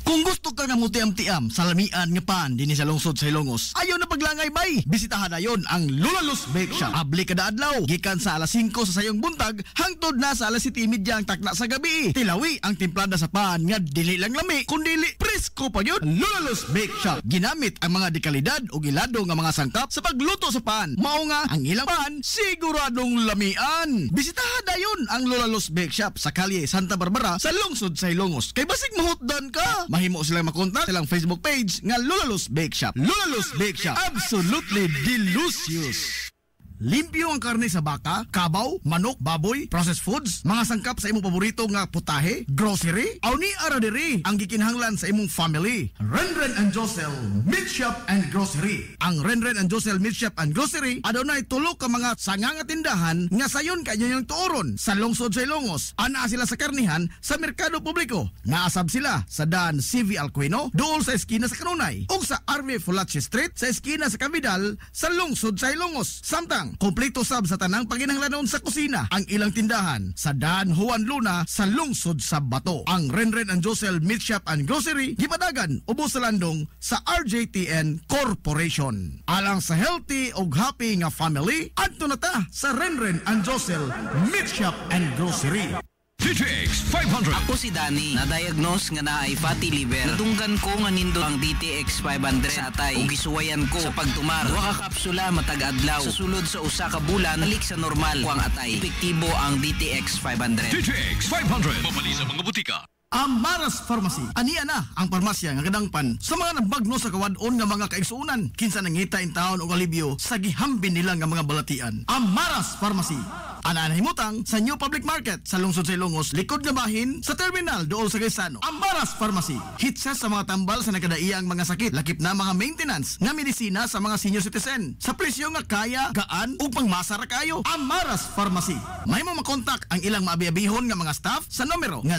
Kung gusto ka nga mutiam-tiam sa lamian nga pan dinhi sa lungsod sa Hilongos, ayaw na paglangay bay. Bisitahan na yon ang Lulalos Bake Shop. Abli kada adlaw, gikan sa alas 5 sa sayong buntag hangtod na sa alas 7:30 ang takna sa gabi. Tilawi ang timplada sa pan nga dili lang lami kundi presko pa yun. Lulalos Bake Shop ginamit ang mga dekalidad o gilado nga mga sangkap sa pagluto sa pan. Mao nga ang ilang pan siguradong lamian. Bisitahan na yon ang Lulalos Bake Shop sa kalye Santa Barbara sa lungsod sa Hilongos. Kay basig mahutdan ka, mahimo silang makontak silang Facebook page nga Lulalos Bake Shop. Lulalos Bake Shop, absolutely delicious. Limpyo ang karne sa baka, kabaw, manok, baboy, processed foods, mga sangkap sa imong paborito nga putahe, grocery, aw ni ara diri ang gikinahanglan sa imong family. Renren and Josel Meat Shop and Grocery. Ang Renren and Josel Meat Shop and Grocery adunay tulo ka mga sanganga tindahan nga sayon kayo yung tuoron sa lungsod sa Ilongos. Ana sila sa karnihan sa merkado publiko. Naasab sila sa daan CV Alcuino, dool sa eskina sa Kanunay, ug sa RV Fulache Street sa eskina sa Cavidal sa lungsod sa Ilongos. Samtang kompleto sab sa tanang paginahanglanon sa kusina ang ilang tindahan sa daan Juan Luna sa lungsod sa Bato. Ang Renren and Josel Meat Shop and Grocery gipadagan ubos sa landong sa RJTN Corporation. Alang sa healthy ug happy nga family, adto na ta sa Renren and Josel Meat Shop and Grocery. DTX 500. Ako si Danny, na-diagnose nga naay fatty liver. Natunggan ko nga nindo ang DTX 500 sa atay. Ug gisuwayan ko sa pagtumar. Duha ka kapsula matag adlaw. Sa sulod sa usa ka bulan, balik sa normal kuang atay. Epektibo ang DTX 500. DTX 500. Mabali sa mga butika. Amaras Pharmacy. Aniya na ang parmasya nga kadangpan sa mga nabagno sa kawadon nga mga kaigsuunan. Kinsa nangita in taon og alibyo sa gihambin nila nga mga balatian. Amaras Pharmacy. Ana himutang sa New Public Market sa lungsod sa Ilongos, likod nga bahin sa terminal dool sa Gaisano. Amaras Pharmacy. Hitsa sa mga tambal sa nakadaiyang mga sakit, lakip na mga maintenance nga medisina sa mga senior citizen. Sa presyo nga kaya, gaan ug pangmasara kayo. Amaras Pharmacy. May mo makontak ang ilang maabi-abihon nga mga staff sa numero nga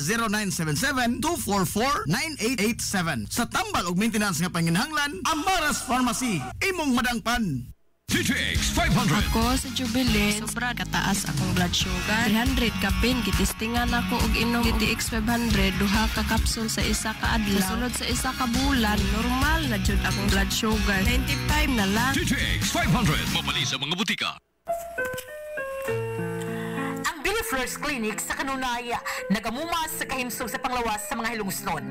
0977-244-9887. Sa tambal ug maintenance nga panginahanglan, Amaras Pharmacy. Imong madangpan. DTX 500. Ako sa Jubilee, sobra kataas akong blood sugar. 300 kapin, gitistingan ako og inom DTX 500, duha ka kapsul sa isa ka adlaw. Sunod sa isa ka bulan, normal na jud akong blood sugar. 95 na lang. DTX 500. Mabali sa mga butika. Flores Clinic sa Kanunay nagamumas sa kahimsog sa panglawas sa mga hilungsnon.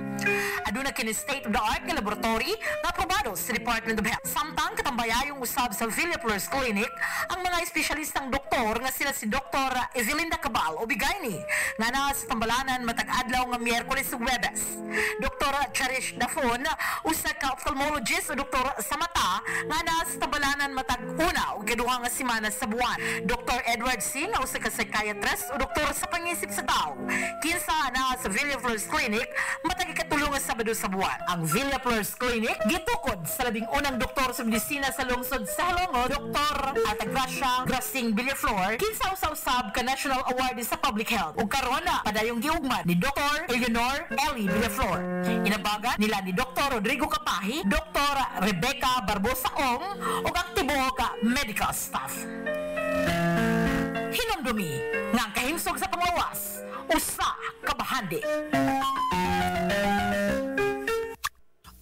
Aduna kini state-of-the-art nga laboratory nga aprobado sa Department of Health. Samtang katambayayong usab sa Villa Flores Clinic ang mga espesyalistang doktor nga sila si Dr. Evelinda Cabal o Bigayni nga na sa tambalanan matag adlaw nga Miyerkules ug Huwebes. Dr. Cherish Dafon usa ka ophthalmologist o doktor sa mata nga na sa tambalanan matag una ug kaduha nga semana sa buwan. Dr. Edward C nga usa ka psychiatrist o doktor sa pangisip sa tao. Kinsa na sa Villa Flores Clinic, matagi katulungan Sabado sa buwan. Ang Villa Flores Clinic, gitukod sa labing unang doktor sa medisina sa lungsod sa Halongo, Dr. Altagracia Grasing Villaflor, kinsa usab ka National Award sa Public Health. Ug karon na padayong giugmad ni Dr. Eleanor Ellie Villaflor. Inabagan nila ni Dr. Rodrigo Kapahi, Dr. Rebecca Barbosa Ong, ug aktibo ka medical staff. Hinumdumi nga ang kahimsog sa panglawas, usa ka bahandi.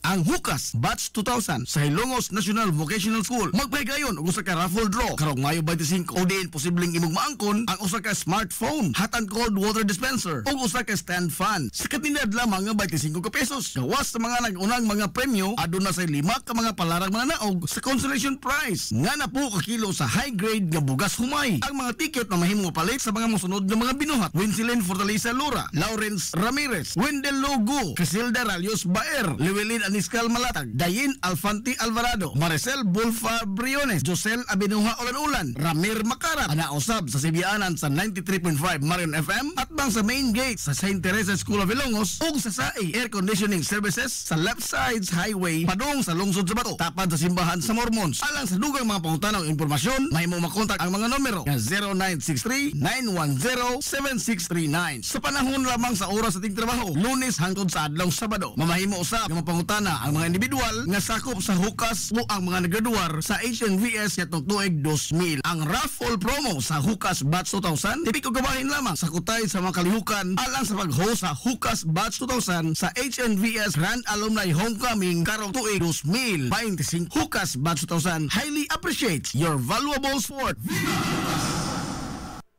Ang Hukas Batch 2000 sa Hilongos National Vocational School magpahigayon og usa ka raffle draw karong Mayo 25 o diin posibleng imong maangkon ang usa ka smartphone, hot and cold water dispenser ug usa ka stand fan sa katinad lamang nga 25 ka pesos. Gawas sa mga nag-unang mga premyo aduna sa 5 ka mga palarang mga naog sa consolation prize nga na po ka kilo sa high grade nga bugas humay. Ang mga ticket na mahimong palit sa mga mosunod nga mga binuhat: Winsilin Fortaleza Lura, Lawrence Ramirez, Wendell Logo, Crisilda Ralios Baer, Llewellyn Aniscal Malatag, Dayin Alfanti Alvarado, Maricel Bulfa Briones, Josel Abinuha Ulan-Ulan, Ramir Makarat, anausab sa Sibianan sa 93.5 Marion FM at bang sa main gate sa St. Teresa School of Ilongos ug sa SAI Air Conditioning Services sa left sides highway padung sa lungsod sa Bato tapad sa simbahan sa Mormons. Alang sa dugang mga pangutanaw impormasyon, mahimo makontak ang mga numero nga 0963-910-7639. Sa panahon lamang sa oras sa tingtrabaho, Lunes hangtod sa adlaw Sabado. Mamahimo usab nga mapangutana ang mga individual nga sakop sa Hukas o ang mga naggraduar sa HNVS yatong tuig 2000. Ang raffle promo sa Hukas Batch 2000 tipik og gabahin lamang sa kutay sa mga kalihukan alang sa pag-host sa Hukas Batch 2000 sa HNVS Grand Alumni Homecoming karong tuig 2025. Hukas Batch 2000 highly appreciates your valuable support.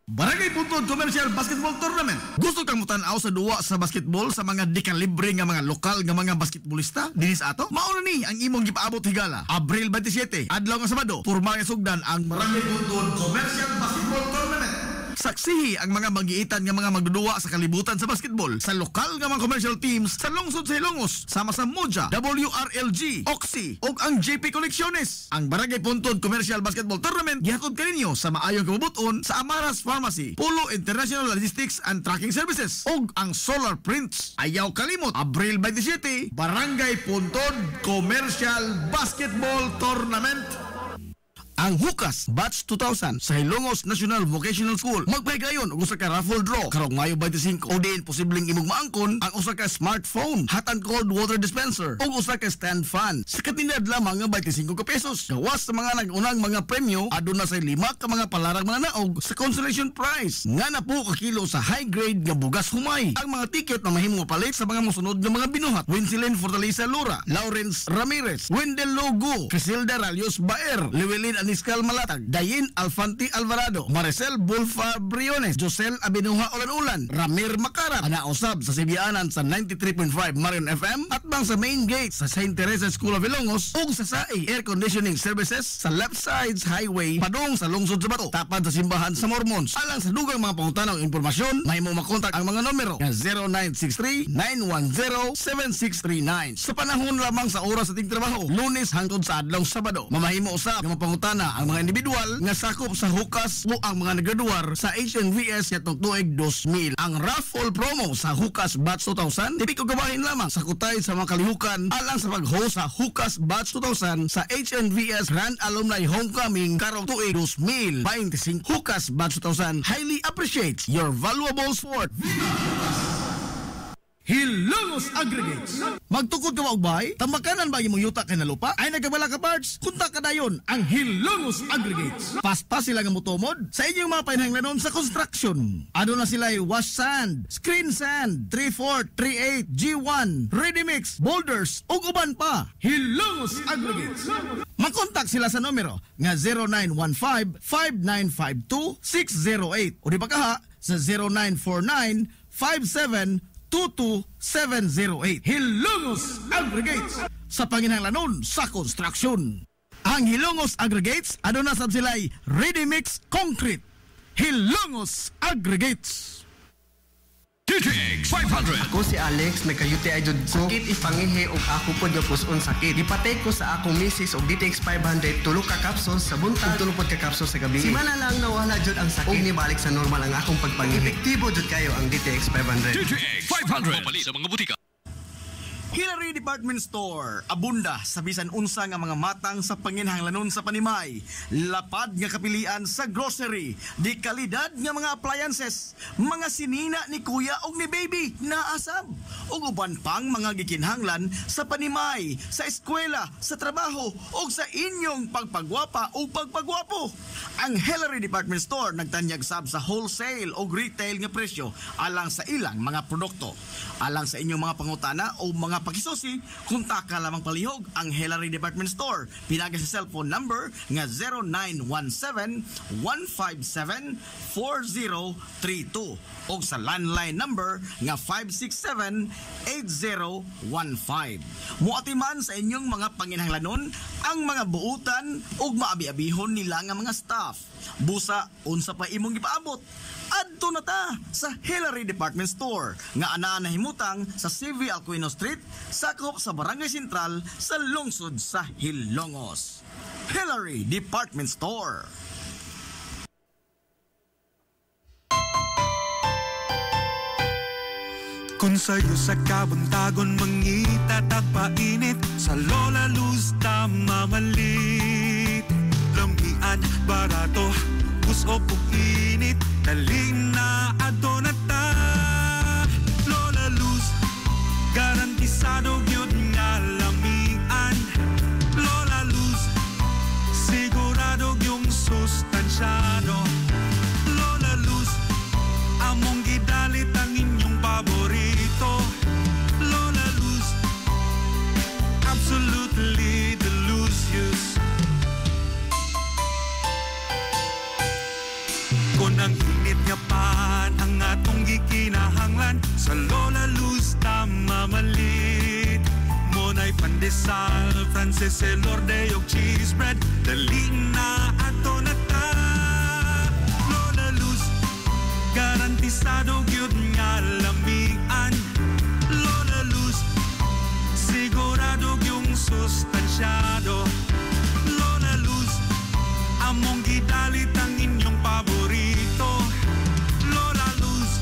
Barangay Puntod Commercial Basketball Tournament. Gusto kang mutanaw sa duwa sa basketball sa mga di-kalibre nga mga lokal nga mga basketballista dinis ato? Mauna ni ang imong gipaabot higala. Abril 27, adlaw nga Sabado, purma nga sugdan ang Barangay Puntod Commercial Basketball Tournament. Saksihi ang mga magiitan nga mga magduduwa sa kalibutan sa basketball sa lokal nga mga commercial teams sa lungsod sa Hilongos sama sa Moja, WRLG, Oxy ug ang JP Collecciones. Ang Barangay Puntod Commercial Basketball Tournament gihatod kaninyo sa maayong kabubuton sa Amaras Pharmacy, Polo International Logistics and Tracking Services ug ang Solar Prints. Ayaw kalimot, Abril 27, Barangay Puntod Commercial Basketball Tournament. Ang Hukas Batch 2000 sa Hilongos National Vocational School magpahigayon og usa ka raffle draw karong Mayo 25 o diin posibleng imong maangkon ang usa ka smartphone, hot and cold water dispenser ug usa ka stand fan sa katinad lamang nga 25 ka pesos. Gawas sa mga nag-unang mga premyo aduna sa 5 ka mga palarang mga naog sa consolation prize nga na po ka kilo sa high grade nga bugas humay. Ang mga ticket na mahimong palit sa mga mosunod nga mga binuhat: Winsilin Fortaleza Lura, Lawrence Ramirez, Wendell Logo, Crisilda Ralios Baer, Llewellyn Aniscal Malatag, Dayin Alfanti Alvarado, Maricel Bulfa Briones, Josel Abinuha Ulan-Ulan, Ramir Makarat, anausab sa Sibianan sa 93.5 Marion FM at bang sa main gate sa St. Teresa School of Ilongos ug sa SAI Air Conditioning Services sa left sides highway padung sa lungsod sa Bato tapad sa simbahan sa Mormons. Alang sa dugang mga pangutanaw impormasyon, mahimo makontak ang mga numero nga 0963-910-7639. Sa panahon lamang sa oras sa tingtrabaho, Lunes hangtod sa adlaw Sabado. Mamahimo usab nga mapangutana ang mga individual nga sakop sa Hukas o ang mga naggraduar sa HNVS yatong tuig 2000. Ang raffle promo sa Hukas Batch 2000 tipik og gabahin lamang sa kutay sa mga kalihukan alang sa pag-host sa Hukas Batch 2000 sa HNVS Grand Alumni Homecoming karong tuig 2025. Hukas Batch 2000 highly appreciates your valuable support. Hilongos Aggregates. Magtukod ka maubay? Tamakanan ba imong yuta kay nalupa? Ay nagabala ka parts? Kunta ka dayon ang Hilongos Aggregates. Paspas sila nga motomod sa inyong mga painahanglanon sa construction. Ano na sila wash sand, screen sand, 3/4, 3/8, G1, ready mix, boulders ug uban pa. Hilongos Aggregates. Makontak sila sa numero nga 0915-5952-608 o di ba kaha sa 0949-5722-708. Hilongos Aggregates sa panginahanglanon sa construction. Ang Hilongos Aggregates aduna sab sila'y ready mix concrete. Hilongos Aggregates. DTX 500. Ako si Alex, nagka-UTI jud ko. Sakit ipangihi og ako pod nga puson sakit. Gipatay ko sa akong misis og DTX 500 tulo ka capsules sa buntag, tulo pod ka capsules sa gabi. Simana lang nawala jud ang sakit. Og nibalik sa normal ang akong pagpangihi. Epektibo jud kayo ang DTX 500. DTX 500. Papalit sa mga butika. Hillary Department Store, abunda sa bisan unsa nga mga matang sa panginhanglanon sa panimay, lapad nga kapilian sa grocery, di kalidad nga mga appliances, mga sinina ni kuya og ni baby naasab, ug uban pang mga gikinhanglan sa panimay, sa eskwela, sa trabaho ug sa inyong pagpagwapa o pagpagwapo. Ang Hillary Department Store nagtanyag sab sa wholesale o retail nga presyo alang sa ilang mga produkto. Alang sa inyong mga pangutana o mga pakisusi, kunta ka lamang palihog ang Hillary Department Store. Pinagi sa cellphone number nga 0917-157-4032 o sa landline number nga 567-8015. Muatiman sa inyong mga panginhanglanon ang mga buutan o maabi-abihon nila nga mga staff. Busa, unsa pa imong gipaabot? Adto na ta sa Hillary Department Store nga anaa nahimutang sa CV Alcuino Street, sakop sa Barangay Sentral sa lungsod sa Hilongos. Hillary Department Store. Kung sa'yo sa kabuntagon mangita tagpainit, sa Lola Luz mamalit. Lamian, barato, puso kong init, daling na ato na ta. Lola Luz, garantisado yun nga lamian. Lola Luz, sigurado yung sustansyado. Lola Luz, among gidalit ang inyong paborito. Lola Luz, absolutely delicious. Kung ang init nga pan ang atong gikinahanglan, sa Lola Luz mamalit. Monay pandesal, Frances Elorde og cheese bread, daling na ato na ta. Lola Luz, garantisado gyud nga lamian. Lola Luz, sigurado yung sustansyado. Lola Luz, among gidalit ang inyong paborito. Lola Luz,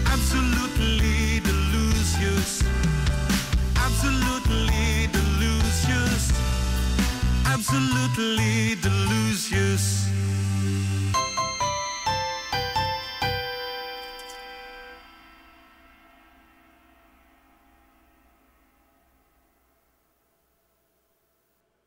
absolutely delicious. Absolutely delicious. Absolutely delicious.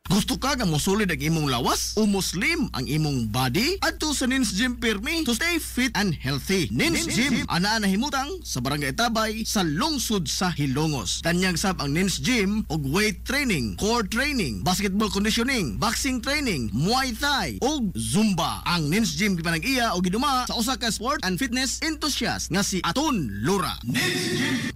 Gusto ka nga mosulid ang imong lawas o muslim ang imong body? Adto sa Nins Gym Pirmi to stay fit and healthy. Nins Gym ana nahimutang sa Barangay Tabay sa lungsod sa Hilongos. Tanyag sab ang Nins Gym og weight training, core training, basketball conditioning, boxing training, Muay Thai ug Zumba. Ang Nins Gym gipanag-iya og giduma sa usa ka sport and fitness enthusiast nga si Aton Lura. Nins Gym.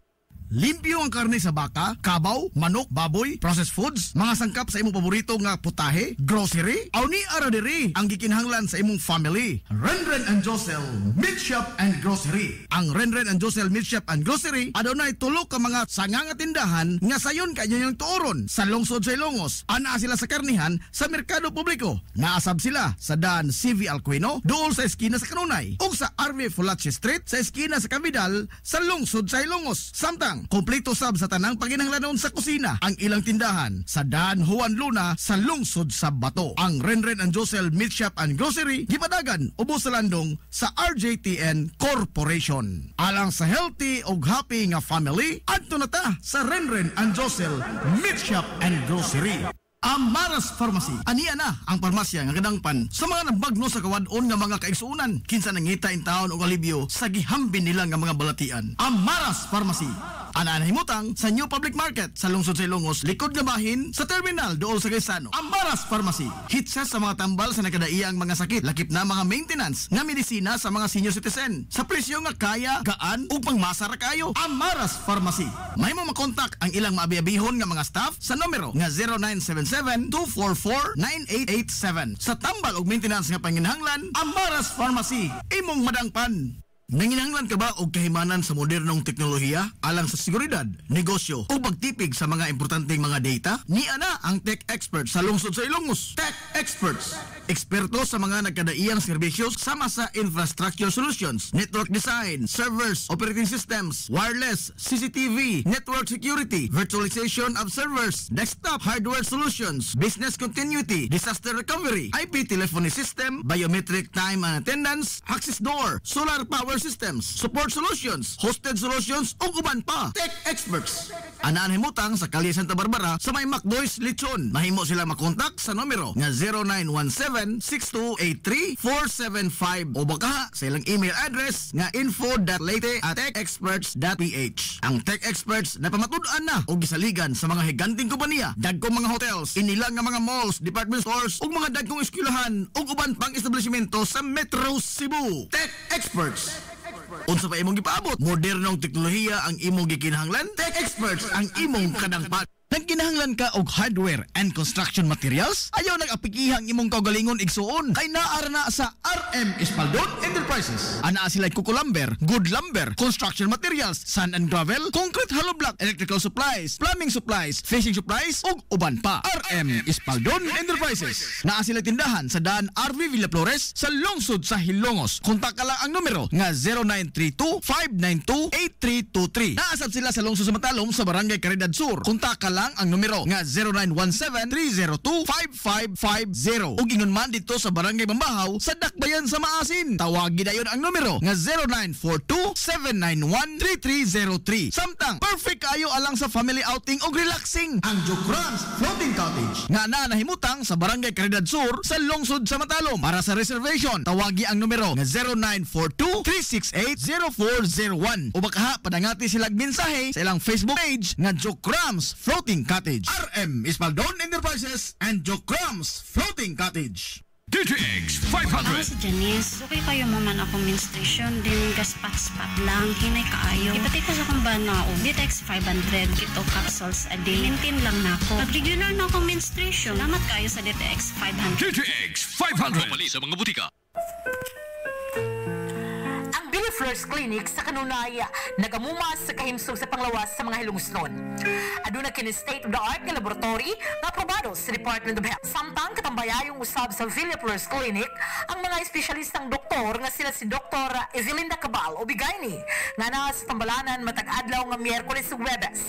Limpyo ang karne sa baka, kabaw, manok, baboy, processed foods, mga sangkap sa imong paborito nga putahe, grocery, aw ni ara diri ang gikinahanglan sa imong family. Renren and Josel Meat Shop and Grocery. Ang Renren and Josel Meat Shop and Grocery adunay tulo ka mga sanga nga tindahan nga sayon kanyo yung tuoron sa lungsod sa Ilongos. Ana sila sa karnihan sa merkado publiko. Naasab sila sa daan CV Alcuino, dool sa eskina sa Kanunay, ug sa RV Fulache Street sa eskina sa Cavidal sa lungsod sa Ilongos. Samtang kompleto sab sa tanang panginahanglanon sa kusina ang ilang tindahan sa daan Juan Luna sa lungsod sa Bato. Ang Renren and Josel Meat Shop and Grocery gipadagan ubos sa landong sa RJTN Corporation. Alang sa healthy ug happy nga family, adto na ta sa Renren and Josel Meat Shop and Grocery. Amaras Pharmacy. Aniya na ang parmasya nga kadangpan sa mga nabagno sa kawadon nga mga kaigsuunan. Kinsa nangita in taon og alibyo sa gihambin nila nga mga balatian. Amaras Pharmacy. Ana nahimutang sa New Public Market sa lungsod sa Ilongos, likod nga bahin sa terminal dool sa Gaisano. Amaras Pharmacy. Hitsa sa mga tambal sa nakadaiyang mga sakit, lakip na mga maintenance nga medisina sa mga senior citizen. Sa presyo nga kaya, gaan ug pangmasa ra kayo. Amaras Pharmacy. May mo makontak ang ilang maabi-abihon nga mga staff sa numero nga 0977-244-9887. Sa tambal ug maintenance nga panginahanglan, Amaras Pharmacy. Imong madangpan. Nanginahanglan ka ba og kahimanan sa modernong teknolohiya alang sa seguridad, negosyo o pagtipig sa mga importanteng mga data? Niya na ang Tech Experts sa lungsod sa Ilongos. Tech Experts, eksperto sa mga nagkadaiyang serbisyo sama sa infrastructure solutions, network design, servers, operating systems, wireless, CCTV, network security, virtualization of servers, desktop hardware solutions, business continuity, disaster recovery, IP telephony system, biometric time and attendance, access door, solar power systems, support solutions, hosted solutions ug uban pa. Tech Experts. Anaan himutang sa Kalye Santa Barbara sa may Macdoys Lechon. Mahimo sila makontak sa numero nga 0917-6283-475 o baka sa ilang email address nga info.leyte@techexperts.ph. Ang Tech Experts na pamatud-an na o gisaligan sa mga higanting kompanya, dagkong mga hotels, inilang nga mga malls, department stores ug mga dagkong eskwelahan ug uban pang establishmento sa Metro Cebu. Tech Experts. Unsa pa imong gipaabot? Modernong teknolohiya ang imong gikinahanglan? Tech Experts ang imong kadangpan. Nagkinahanglan ka og hardware and construction materials? Ayaw nag-apikihang imong kaugalingon igsuon kay naara na sa RM Espaldon Enterprises. Ana sila kuko lumber, good lumber, construction materials, sand and gravel, concrete hollow block, electrical supplies, plumbing supplies, fishing supplies ug uban pa. RM Espaldon Enterprises. Naa sila tindahan sa daan RV Villa Flores sa lungsod sa Hilongos. Kontak ka lang ang numero nga 0932-592-8323. Naasab sila sa lungsod sa Matalom sa Barangay Caridad Sur. Kontak ka lang ang numero nga 0917-302-5550. Ug ingon man dito sa Barangay Bambahaw sa Dakbayan sa Maasin. Tawagin dayon ang numero nga 0942-791-3303. Samtang perfect kayo alang sa family outing ug relaxing ang Jokrans Floating Cottage nga nahimutang sa Barangay Caridad Sur sa lungsod sa Matalom. Para sa reservation, tawagi ang numero nga 0942-368-0401 o baka padangati silang mensahe sa ilang Facebook page nga Jokrans Floating Cottage. RM Espaldon Enterprises and Jokrams Floating Cottage. DTX 500. Ako si Janice. Okay kayo maman akong menstruation, din gaspat-spat lang, hinay kaayo. Ipatay ko sa kumbana o DTX 500, kito capsules a day. Maintain lang na ako. Pag regular na akong menstruation, salamat kayo sa DTX 500. DTX 500. Pumali sa mga butika. Flores Clinic sa kanunay nagamumas sa kahimsog sa panglawas sa mga hilungsnon. Aduna kini state-of-the-art nga laboratory na aprobado sa Department of Health. Samtang katambayayong usab sa Villa Flores Clinic ang mga espesyalistang doktor nga sila si Dr. Evelinda Cabal o Bigayni nga naa sa tambalanan matag adlaw nga Miyerkules ug Huwebes.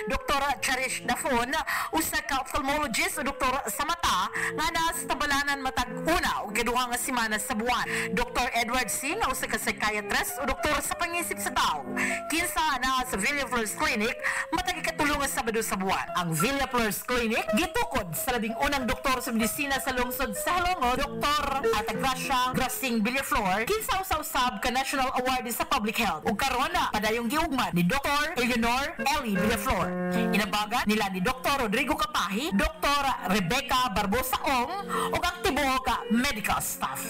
Dr. Cherish Dafon usa ka ophthalmologist o doktor sa mata nga naa sa tambalanan matag una ug ikaduha nga semana sa buwan. Dr. Edward C nga usa ka psychiatrist o doktor sa pangisip sa tao. Kinsa na sa Villa Flores Clinic matag ikatulong nga Sabado sa buwan. Ang Villa Flores Clinic gitukod sa labing unang doktor sa medisina sa lungsod sa Halongo, Dr. Altagracia Grasing Villaflor, kinsa usab ka National Award sa Public Health. Ug karon na padayong giugmad ni Dr. Eleanor Ellie Villaflor. Inabaga nila ni Dr. Rodrigo Kapahi, Dr. Rebecca Barbosa Ong ug ang tibuok medical staff.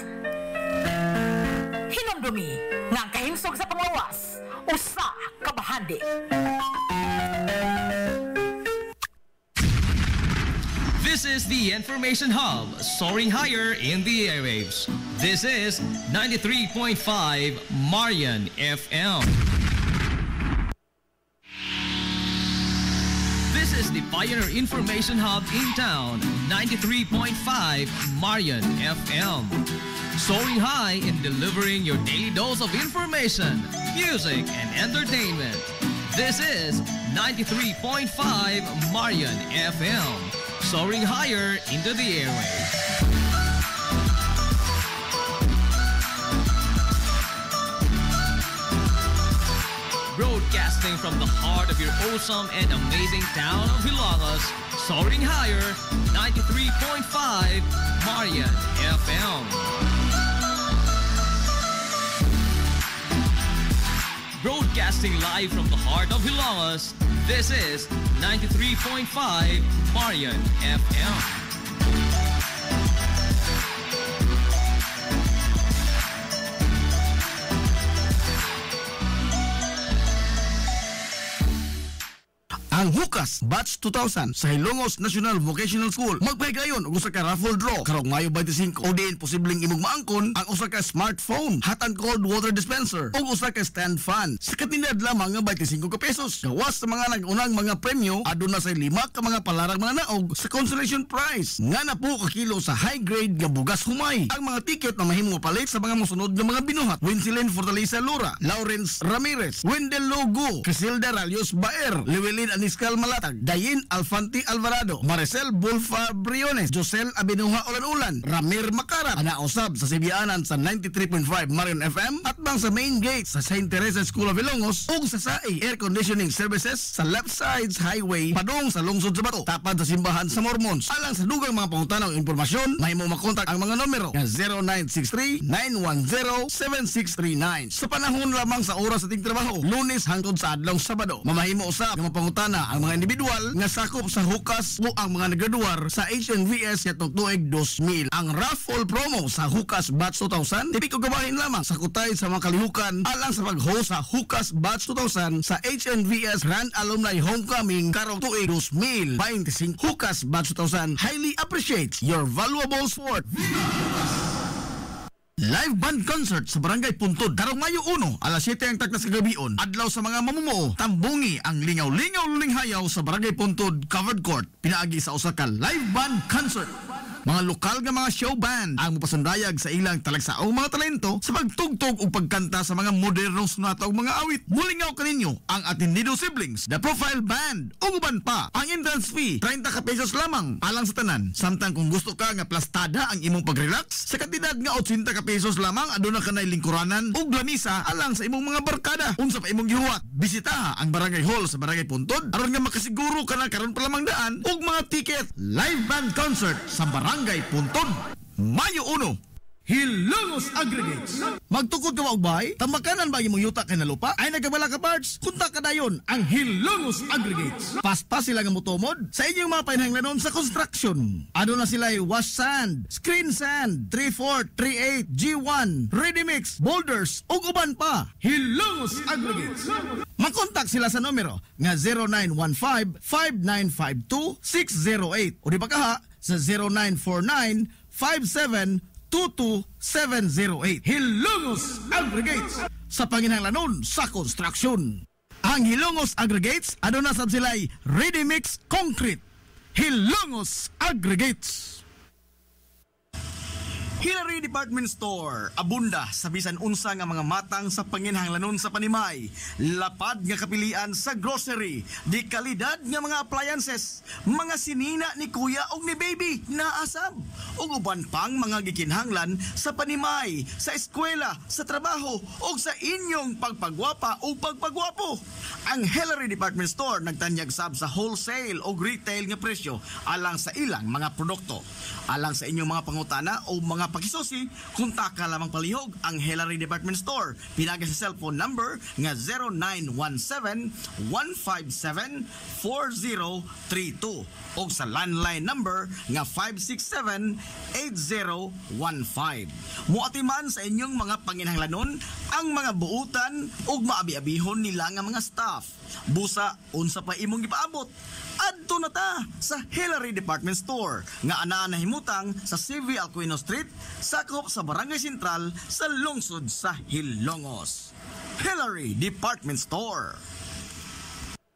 Hinumdumi nga ang kahimsog sa panglawas, usa ka bahandi. This is the Information Hub, soaring higher in the airwaves. This is 93.5 Marian FM. This is the Pioneer Information Hub in town, 93.5 Marian FM. Soaring high in delivering your daily dose of information, music, and entertainment. This is 93.5 Marian FM. Soaring higher into the airwaves. Broadcasting from the heart of your awesome and amazing town of Hilagas, soaring higher, 93.5 Marian FM. Broadcasting live from the heart of Hilagas, this is 93.5 Marian FM. ang Hukas Batch 2000 sa Hilongos National Vocational School. Magpahigayon og usa ka raffle draw karong Mayo 25 o diin posibleng imong maangkon ang usa ka smartphone, hot and cold water dispenser ug usa ka stand fan. Sa katinad lamang nga 25 ka pesos. Gawas sa mga nag-unang mga premyo, aduna sa 5 ka mga palarang mga naog sa consolation prize. Nga na po ka kilo sa high grade nga bugas humay. Ang mga ticket na mahimo palit sa mga mosunod nga mga binuhat: Winsilin Fortaleza Lura, Lawrence Ramirez, Wendell Logo, Crisilda Ralios Baer, Llewellyn Aniscal Malatag, Dayin Alfanti Alvarado, Maricel Bulfa Briones, Josel Abinuha Ulan-Ulan, Ramir Makarat, anausab sa Sibianan sa 93.5 Marion FM at bang sa main gate sa St. Teresa School of Ilongos ug sa SAI Air Conditioning Services sa left sides highway padung sa lungsod sa Bato tapad sa simbahan sa Mormons. Alang sa dugang mga pangutanang impormasyon, mahimo makontak ang mga numero nga 0963-910-7639. Sa panahon lamang sa oras sa tingtrabaho, Lunes hangtod sa adlaw Sabado, mamahimo usab nga mapangutana ang mga individual nga sakop sa Hukas o ang mga nagaduar sa HNVS katong tuig 2000. Ang raffle promo sa Hukas Batch 2000 tipi ko gabahin lamang sa kutay sa mga kalihukan alang sa pag-host sa Hukas Batch 2000 sa HNVS Grand Alumni Homecoming karong tuig 2025. Hukas Batch 2000 highly appreciates your valuable support. Live band concert sa Barangay Puntod karong Mayo 1 alas 7 ang takdas kagabion. Adlaw sa mga mamumuo, tambungi ang lingaw-lingaw linghayaw sa Barangay Puntod Covered Court. Pinaagi sa usa ka live band concert. Mga lokal nga mga show band ang mapasandayag sa ilang talagsaong mga talento sa pagtugtog o pagkanta sa mga modernong sunata o mga awit. Mulingaw kaninyo ang Atendido Siblings, The Profile Band, o uban pa. Ang entrance fee, 30 ka pesos lamang alang sa tanan. Samtang kung gusto ka nga plastada ang imong pag-relax, sa kantidad nga 80 ka pesos lamang aduna ka na lingkuranan o lamisa alang sa imong mga barkada. Unsa pa imong gihuwat, bisitaha ang Barangay Hall sa Barangay Puntod aron nga makasiguro ka na karon pa lamang daan og mga ticket. Live band concert sa Barangay Puntod, Mayo 1. Hilongos Aggregates. Magtukod ka magbay, tambakanan ba imong yuta kay na lupa? Ay nagabala ka parts? Kunta ka dayon ang Hilongos Aggregates. Paspas sila nga motomod sa inyong mga painahanglanon sa construction. Ano na sila wash sand, screen sand, 3/4, 3/8, G1, ready mix, boulders, ug uban pa. Hilongos Aggregates. Makontak sila sa numero nga 0915-5952-608 o di ba kaha sa 0949-5722-708. Hilongos Aggregates sa panginahanglanon sa construction. Ang Hilongos Aggregates ano na sab sila'y ready mix concrete. Hilongos Aggregates. Hillary Department Store, abunda sa bisan unsa nga mga matang sa panginahanglanon sa panimay, lapad nga kapilian sa grocery, di kalidad nga mga appliances, mga sinina ni kuya og ni baby naasab, ug uban pang mga gikinhanglan sa panimay, sa eskwela, sa trabaho ug sa inyong pagpagwapa o pagpagwapo. Ang Hillary Department Store nagtanyag sab sa wholesale o retail nga presyo alang sa ilang mga produkto. Alang sa inyong mga pangutana o mga pakisusi, kunta ka lamang palihog ang Hillary Department Store. Pinagi sa cellphone number nga 0917-157-4032 o sa landline number nga 567-8015. Muatiman sa inyong mga panginahanglanon ang mga buutan o maabi-abihon nila nga mga staff. Busa, unsa pa imong ipaabot? Adto na ta sa Hillary Department Store nga anaa nahimutang sa CV Alcuino Street, sakop sa Barangay Sentral sa lungsod sa Hilongos. Hillary Department Store.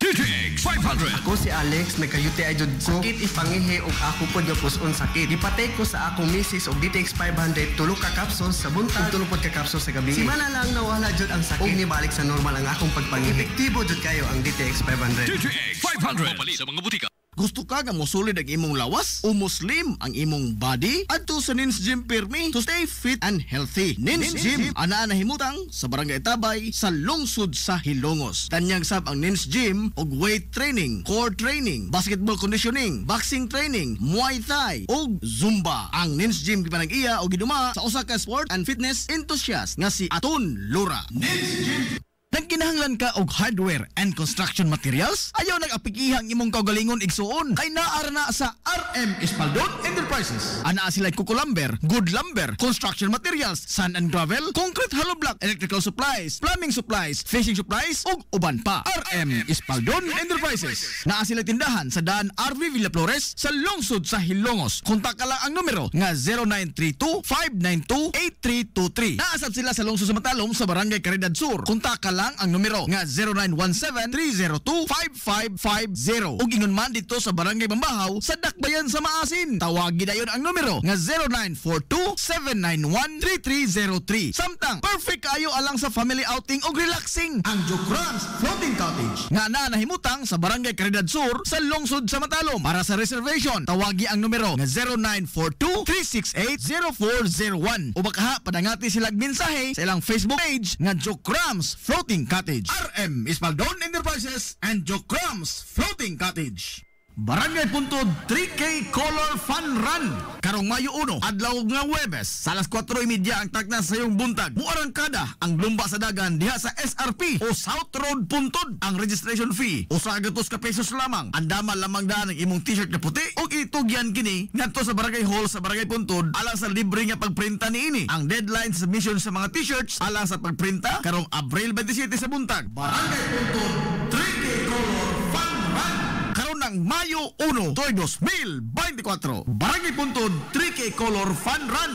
DTX 500. Ako si Alex, nagka-UTI jud ko. Sakit ipangihi og ako pod nga puson sakit. Gipatay ko sa akong misis og DTX 500 tulo ka capsules sa buntag, tulo pod ka capsules sa gabi. Simana lang nawala jud ang sakit. Og nibalik sa normal ang akong pagpangihi. Epektibo jud kayo ang DTX 500. DTX 500. Papalit sa mga butika. Gusto ka nga mosulid ang imong lawas o muslim ang imong body? Adto sa Nins Gym Pirmi to stay fit and healthy. Nins Gym ana nahimutang sa Barangay Tabay sa lungsod sa Hilongos. Tanyag sab ang Nins Gym og weight training, core training, basketball conditioning, boxing training, Muay Thai ug Zumba. Ang Nins Gym gipanag-iya og giduma sa usa ka sport and fitness enthusiast nga si Aton Lura. Nins Gym Nagkinahanglan ka og hardware and construction materials? Ayaw nag-apikihang imong kaugalingon igsuon. Kay naara na sa RM Espaldon Enterprises. Anaa sila Kuko Lumber, Good Lumber, construction materials, sand and gravel, concrete hollow block, electrical supplies, plumbing supplies, fishing supplies, ug uban pa. RM Espaldon Enterprises. Naa sila tindahan sa daan RV Villa Flores sa lungsod sa Hilongos. Kontak ka lang ang numero nga 0932-592-8323. Naasad sila sa lungsod sa Matalom sa Barangay Caridad Sur. Kontak ka lang ang numero nga 0917-302-5550. Ug ingon man dito sa Barangay Bambahaw sa Dakbayan sa Maasin. Tawagin dayon ang numero nga 0942-791-3303. Samtang perfect kayo alang sa family outing ug relaxing ang Jokrans Floating Cottage nga naa nahimutang sa Barangay Caridad Sur sa lungsod sa Matalom. Para sa reservation, tawagi ang numero nga 0942-368-0401. O baka padangati silang mensahe sa ilang Facebook page nga Jokrans Floating Cottage. RM Espaldon Enterprises and Jokrams Floating Cottage. Barangay Puntod 3K Color Fun Run karong Mayo 1 adlaw nga Huwebes sa alas 4:30 ang tagna sa iyong buntag. Muarangkada ang lumba sa dagan diha sa SRP o South Road Puntod. Ang registration fee usa ka pesos lamang. Andama lamang daan ang imong t-shirt na puti ug itugyan kini ngadto sa Barangay Hall sa Barangay Puntod alang sa libre nga pagprinta niini. Ang deadline sa submission sa mga t-shirts alang sa pagprinta karong Abril 27 sa buntag. Barangay Puntod 3K Color Fun Run karon ng Mayo 1, 2024. Barangay Puntod 3K Color Fun Run.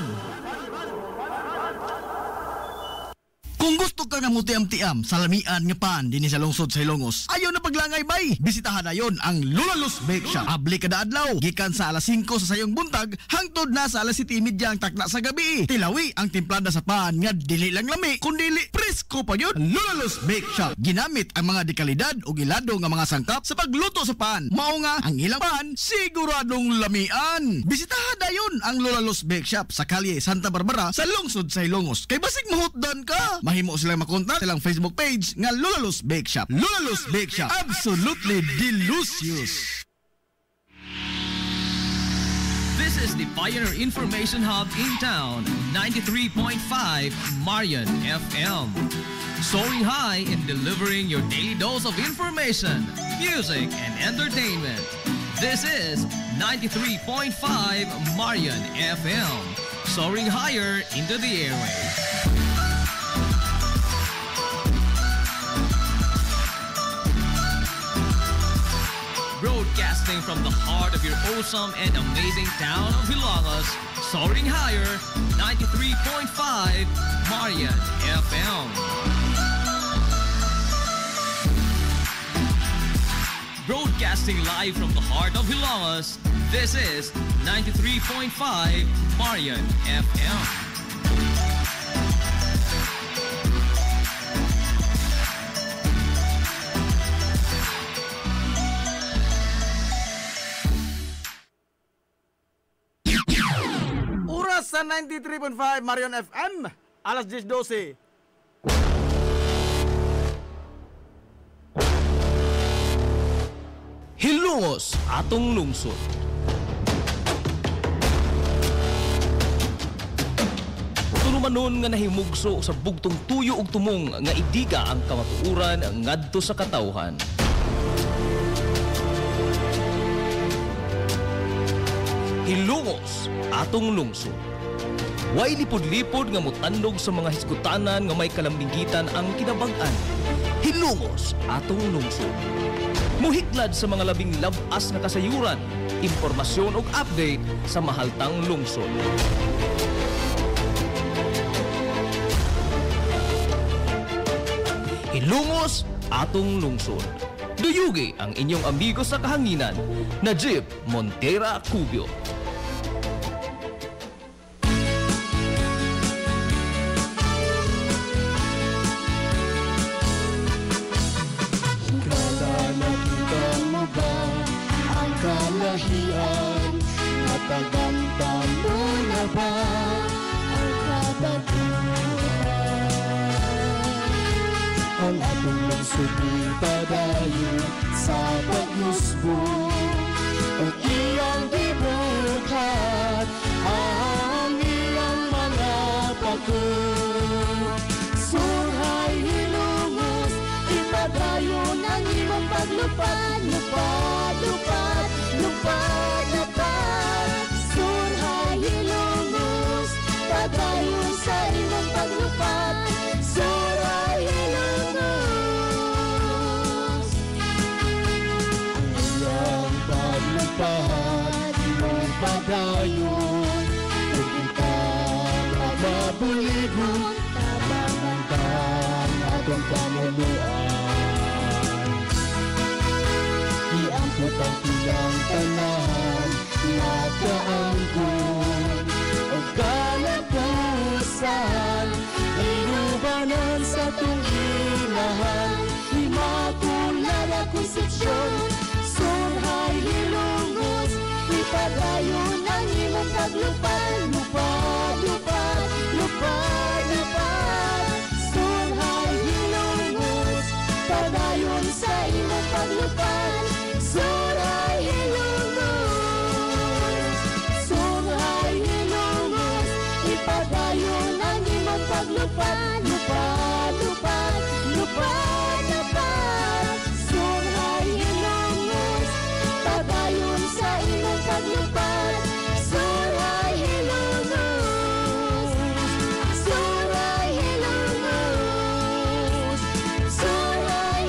Kung gusto ka nga mutiam-tiam sa lamian nga pan dinhi sa lungsod sa Hilongos, ayaw na paglangay bay. Bisitahan na yon ang Lulalos Bake Shop. Abli kada adlaw, gikan sa alas 5 sa sayong buntag hangtod na sa alas 7:30 ang takna sa gabi. Tilawi ang timplada sa pan nga dili lang lami, kundi presko pa yun. Lulalos Bake Shop. Ginamit ang mga dekalidad o gilado nga mga sangkap sa pagluto sa pan. Mao nga ang ilang pan siguradong lamian. Bisitahan na yon ang Lulalos Bake Shop sa kalye Santa Barbara sa lungsod sa Hilongos. Kay basig mahutdan ka, mahimo silang makontak silang Facebook page nga Lulalos Bake Shop. Lulalos Bake Shop, absolutely delicious. This is the Pioneer Information Hub in town, 93.5 Marian FM. Soaring high in delivering your daily dose of information, music, and entertainment. This is 93.5 Marian FM. Soaring higher into the airwaves. Broadcasting from the heart of your awesome and amazing town of Hilongos, soaring higher, 93.5 Marian FM. Broadcasting live from the heart of Hilongos, this is 93.5 Marian FM. Sa 93.5 Marion FM, alas 10:12. Hilongos, atong lungsod. Tulumanon nga nahimugso sa bugtong tuyo ug tumong nga idiga ang kamatuuran ngadto sa katawhan. Hilongos, atong lungsod. Way lipod-lipod nga mutandog sa mga hisgutanan nga may kalambingitan ang kinabag-an. Hilongos, atong lungsod. Muhiklad sa mga labing labas nga kasayuran, impormasyon ug update sa mahaltang lungsod. Hilongos, atong lungsod. Duyugi ang inyong amigo sa kahanginan, Najib Montera Cubio. Kalahian, nataganda mo na ba ang kababuhan? Ang atong lungsod padayon sa pagmusbo, ang iyang gibuhat, ang iyang mga pagod. Surhay Hilongos, konsepsyon. Surhay hilungos, ipadayon ang imong paglupad. Lupad, lupad, lupad, lupad. Surhay hilungos, padayon sa imong paglupad. Surhay hilungos, surhay hilungos, ipadayon ang imong paglupad. Lupad, lupad, lupad, lupad. Surhay hilungos, padayon sa imong paglupad. Surhay hilungos, surhay hilungos, surhay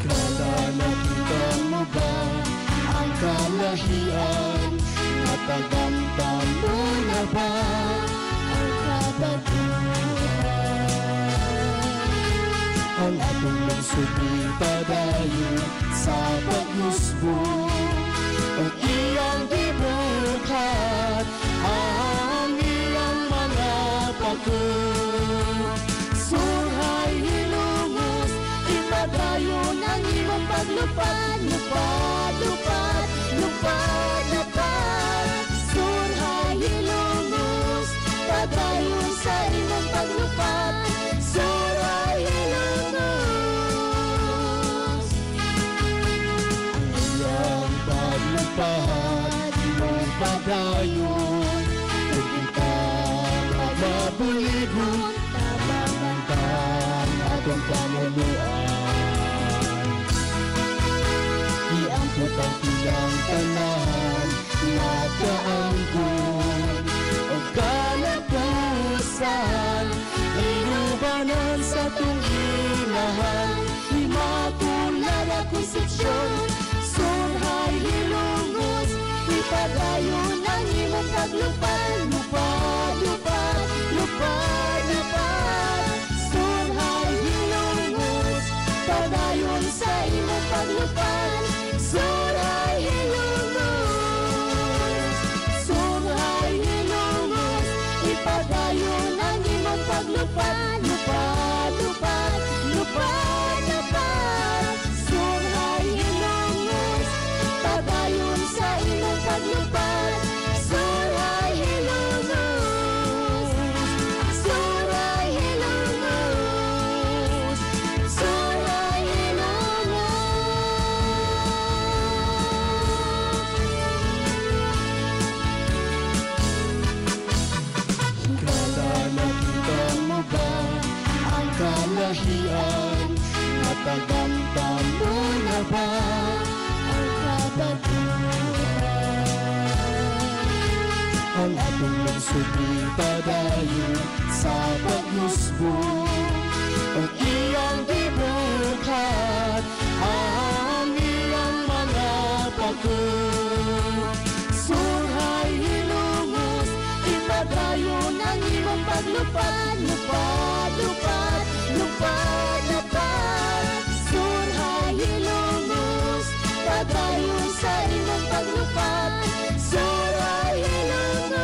Kada nakita mo ba ang kalahian? Nataganda mo na ba ang kabaguhan? Ang atong nagsubing padayon sa pagmusbong, ang iyang gibuhat, ang iyang mga pako. Surhay hilungos, ipadayon ang imong paglupad. Lupad, lupad, lupad, lupad. Surhay hilungos, padayon sa imong paglupad. Surhay hilungos, ang iyang paglupad, imong padayon. Kung kita mabuligon, tabangan ka atong pamumuan. Iampot ang tilang tanan, nakaangkon o kalapusan. Inubanan sa tunginahan, Immaculada na konsepsyon. Surhay hilungos, ipadayon ang imong paglupad. Lupad, lupad, lupad, lupad. Surhay hilungos, padayon sa imong paglupad. Surhay hilungos, surhay hilungos, ipadayon ang imong paglupad. Lupad, lupad, lupad, lupad. Surhay hilungos, padayon sa imong paglupad. Surhay hilungos, surhay hilungos, surhay hilungos. Kada nakita mo ba ang kalahian? Nataganda mo na ba ang kabaguhan? Ang atong nagsubing padayon sa pagmusbong, ang iyang gibuhat, ang iyang mga pako. Surhay hilungos, ipadayon ang imong paglupad. Lupad, lupad, lupad, lupad. Surhay hilungos, padayon sa imong paglupad. Surhay hilungos,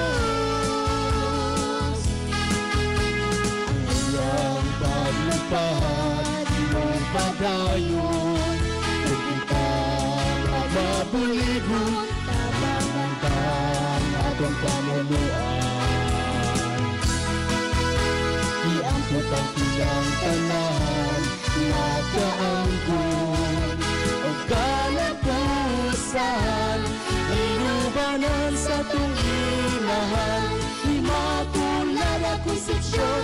ang iyang paglupad, imong padayon. Kung kita mabuligon, tabangan ka atong pamumuan. Iampot ang tilang tanan, nakaangkon o kalapusan. Inubanan sa tunginahan, Immaculada na konsepsyon.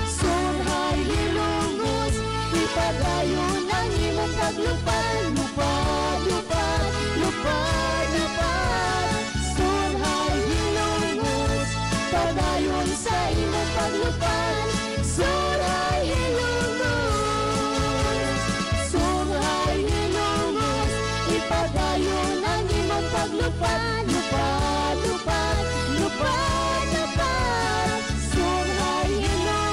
Surhay hilungos, ipadayon ang imong paglupad. Lupad, lupad, lupad, lupad. Surhay hilungos, padayon sa imong paglupad. Surhay hilungos, surhay hilungos, ipadayon ang imong paglupad. Lupad, lupad, lupad, lupad. Surhay hilungos,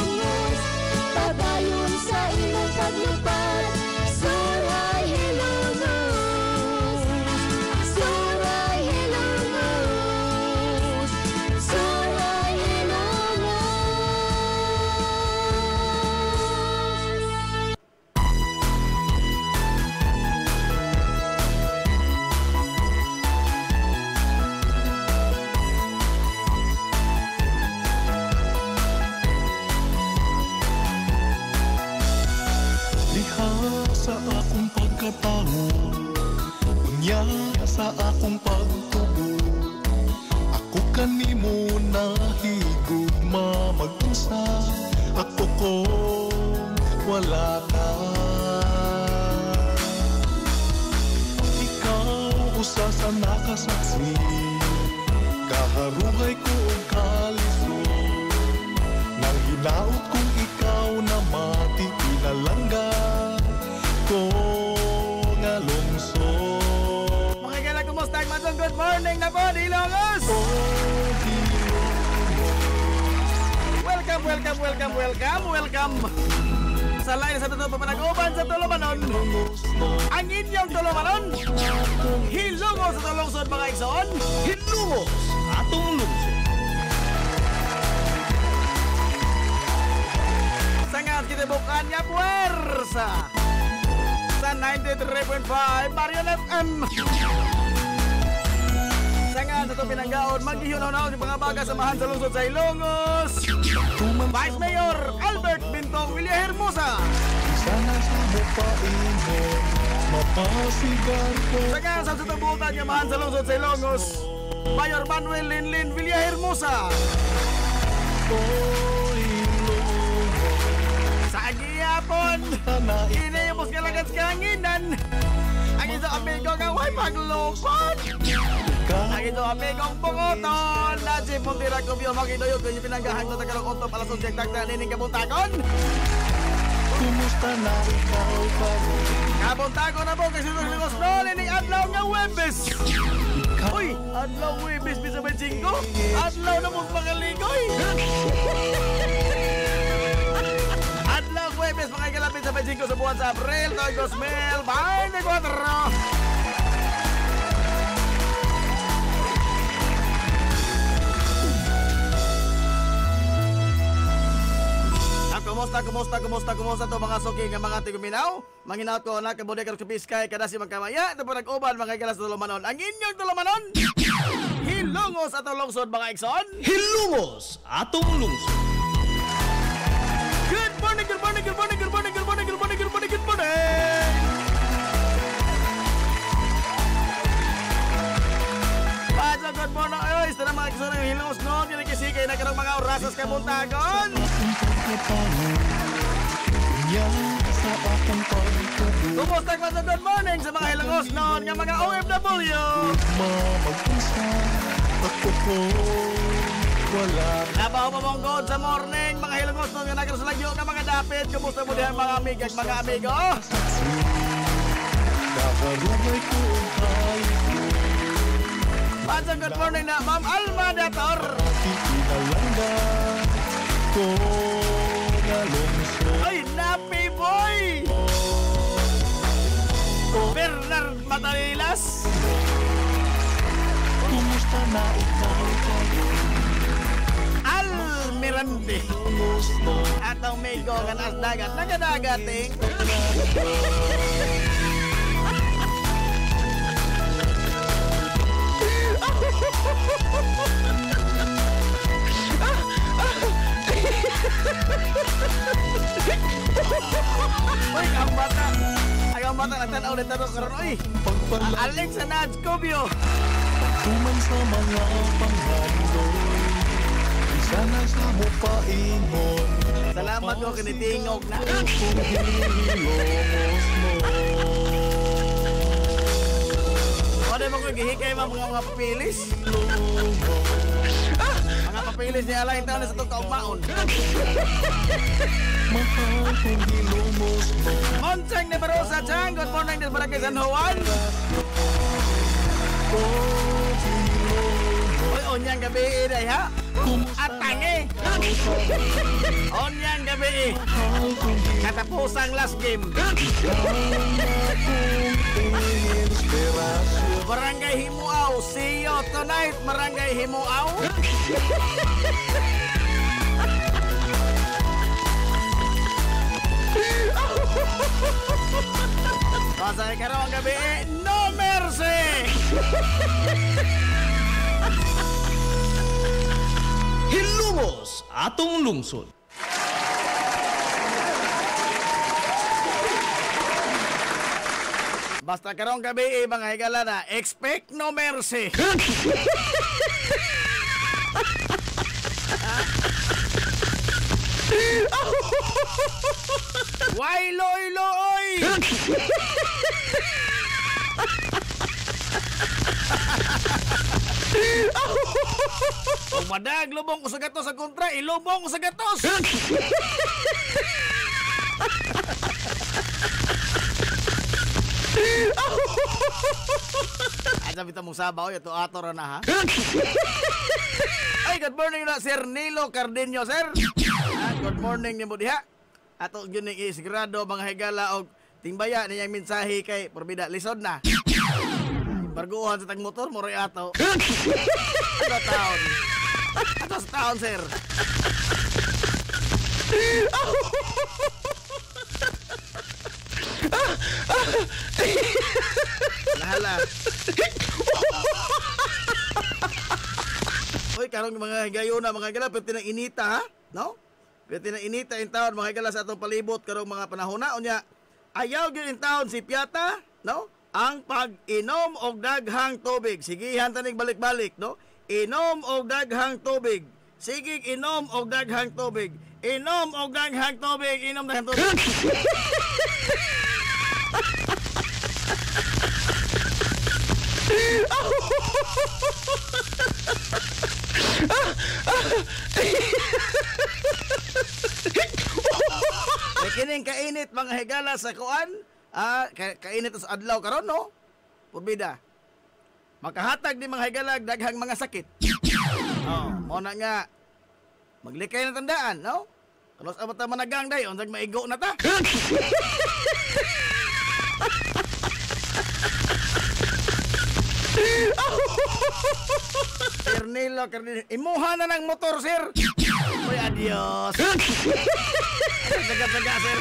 katawo unya sa akong pagtubo ako kanimo nahigugma mag-usa ako ko wala na ikaw usa sa nakasaksi kaharugay ko ang kalisod nang hinaot kong ikaw na mati pinalangga ko nga lungsod. Mga kailan, kumusta? Good morning na po, Dilongos! Welcome sa line sa totoo pamanag-uban sa Tulumanon. Ang inyong Tulumanon, hilungos sa tulungsod mga igsoon. Hilungos atong lungsod. Sangat kita bukan niya puwersa sa 93.5 Marion FM. Sangat sa ito pinanggaon, maghihunaw-naw yung mga baga samahan sa lungsod sa Ilongos. Vice Mayor Albert Bintong Villahermosa. Sana sa bupain mo mapasigar ko. Sangat sa ito butan yung mahan sa lungsod sa Ilongos, Mayor Manuel Linlin Villahermosa. Sa agihapon, inayamos ka lagat kanginan. Ang isang amigo nga huwag maglupon. Ang isang amigong bungoton. Najib Montira Kubyo Maginoyog kung yung pinanggahan na tagalog untop alas 11 takta nining kabuntagon. Kumusta na ikaw pa rin? Kabuntagon na po kasi Lingos noon nining adlaw nga Webes. Uy, adlaw Webes bisa ba 5? Adlaw na mong pangaligoy. Adlaw Webes mga kalapit sa 5 sa buwan sa Abril 2024. Kumusta to mga suki nga mga tiguminaw? Manginaot ko na kabudek sa piskay kada si magkamaya ito po nag-uban mga galas Tulumanon. Ang inyong Tulumanon, hilungos atong lungsod mga igsoon. Hilungos atong lungsod. Good morning. Paso, good morning. Ay, ito na mga igsoon ng hilungos noon. Kinikisikay na karang mga orasas kay Buntagon. Kumusta ka sa good morning sa mga hilangos noon nga mga OFW? Nabaho pa mong god sa morning mga hilangos noon nga nagkasalagyo nga mga dapit. Kumusta mo diyan mga amigas, mga amigo? Paso good morning na Ma'am Alma Dator. Ay, Napi Boy! Bernard Matalilas! Kumusta na ikaw kayo? Al Mirande! Atong may gogan as dagat, nagadagating! Uy, ang bata nagtanaw na tanong karon. Uy, Alex sa Nats Kubyo. Tuman sa mga panghandoy, isa na sa mupaingon. Salamat ko kinitingog na. Ano mo ko gihikay mga papilis? Mga papilis niya lang taon na sa itong kaugmaon. Monseng ni Barosa Chang, good morning din para kay San Juan. Uy, onyang gabi iday ha? At tangi. Onyang gabi katapusang last game. Barangay Himuaw, see you tonight, Barangay Himuaw. Pasay ka raw ang gabi, no mercy! Hilungos atong lungsod. basta karong gabi mga higala na, expect no mercy. Why loy? Umadag, lubong ko sa gatos sa kontra, ilubong ko sa gatos. Ay, sabi mong sabaw, ito ato na ha. Ay, good morning na, Sir Nilo Cardenio, sir. Good morning niyo mo diha. Ato yun yung isigurado, mga higala, o tingbaya niyang mensahe kay Porbida, lisod na. Barguhan sa tagmotor, moray ato. Ato taon. Ato sa taon, sir. Lahala. Uy, karong mga higayuna, mga higala, pwede na inita, ha? No? Pwede na inita in taon, mga higala, sa atong palibot, karong mga panahon na. Unya, ayaw yun in taon si Piata, no? Ang pag-inom og daghang tubig. Sige, hantanig balik-balik, no? Inom og daghang tubig. Sige, inom og daghang tubig. Inom og daghang tubig. Inom daghang tubig. Kining kainit mga higala sa kuan. Kainit sa adlaw karon, no? Porbida. Makahatag ni mga higalag daghang mga sakit. Mo na nga maglikay na tandaan, no? Kalos abot ta managang day, unsag maigo na ta. Sir Nilo, imuha na ng motor, sir. Uy, adios. Saga-saga, sir.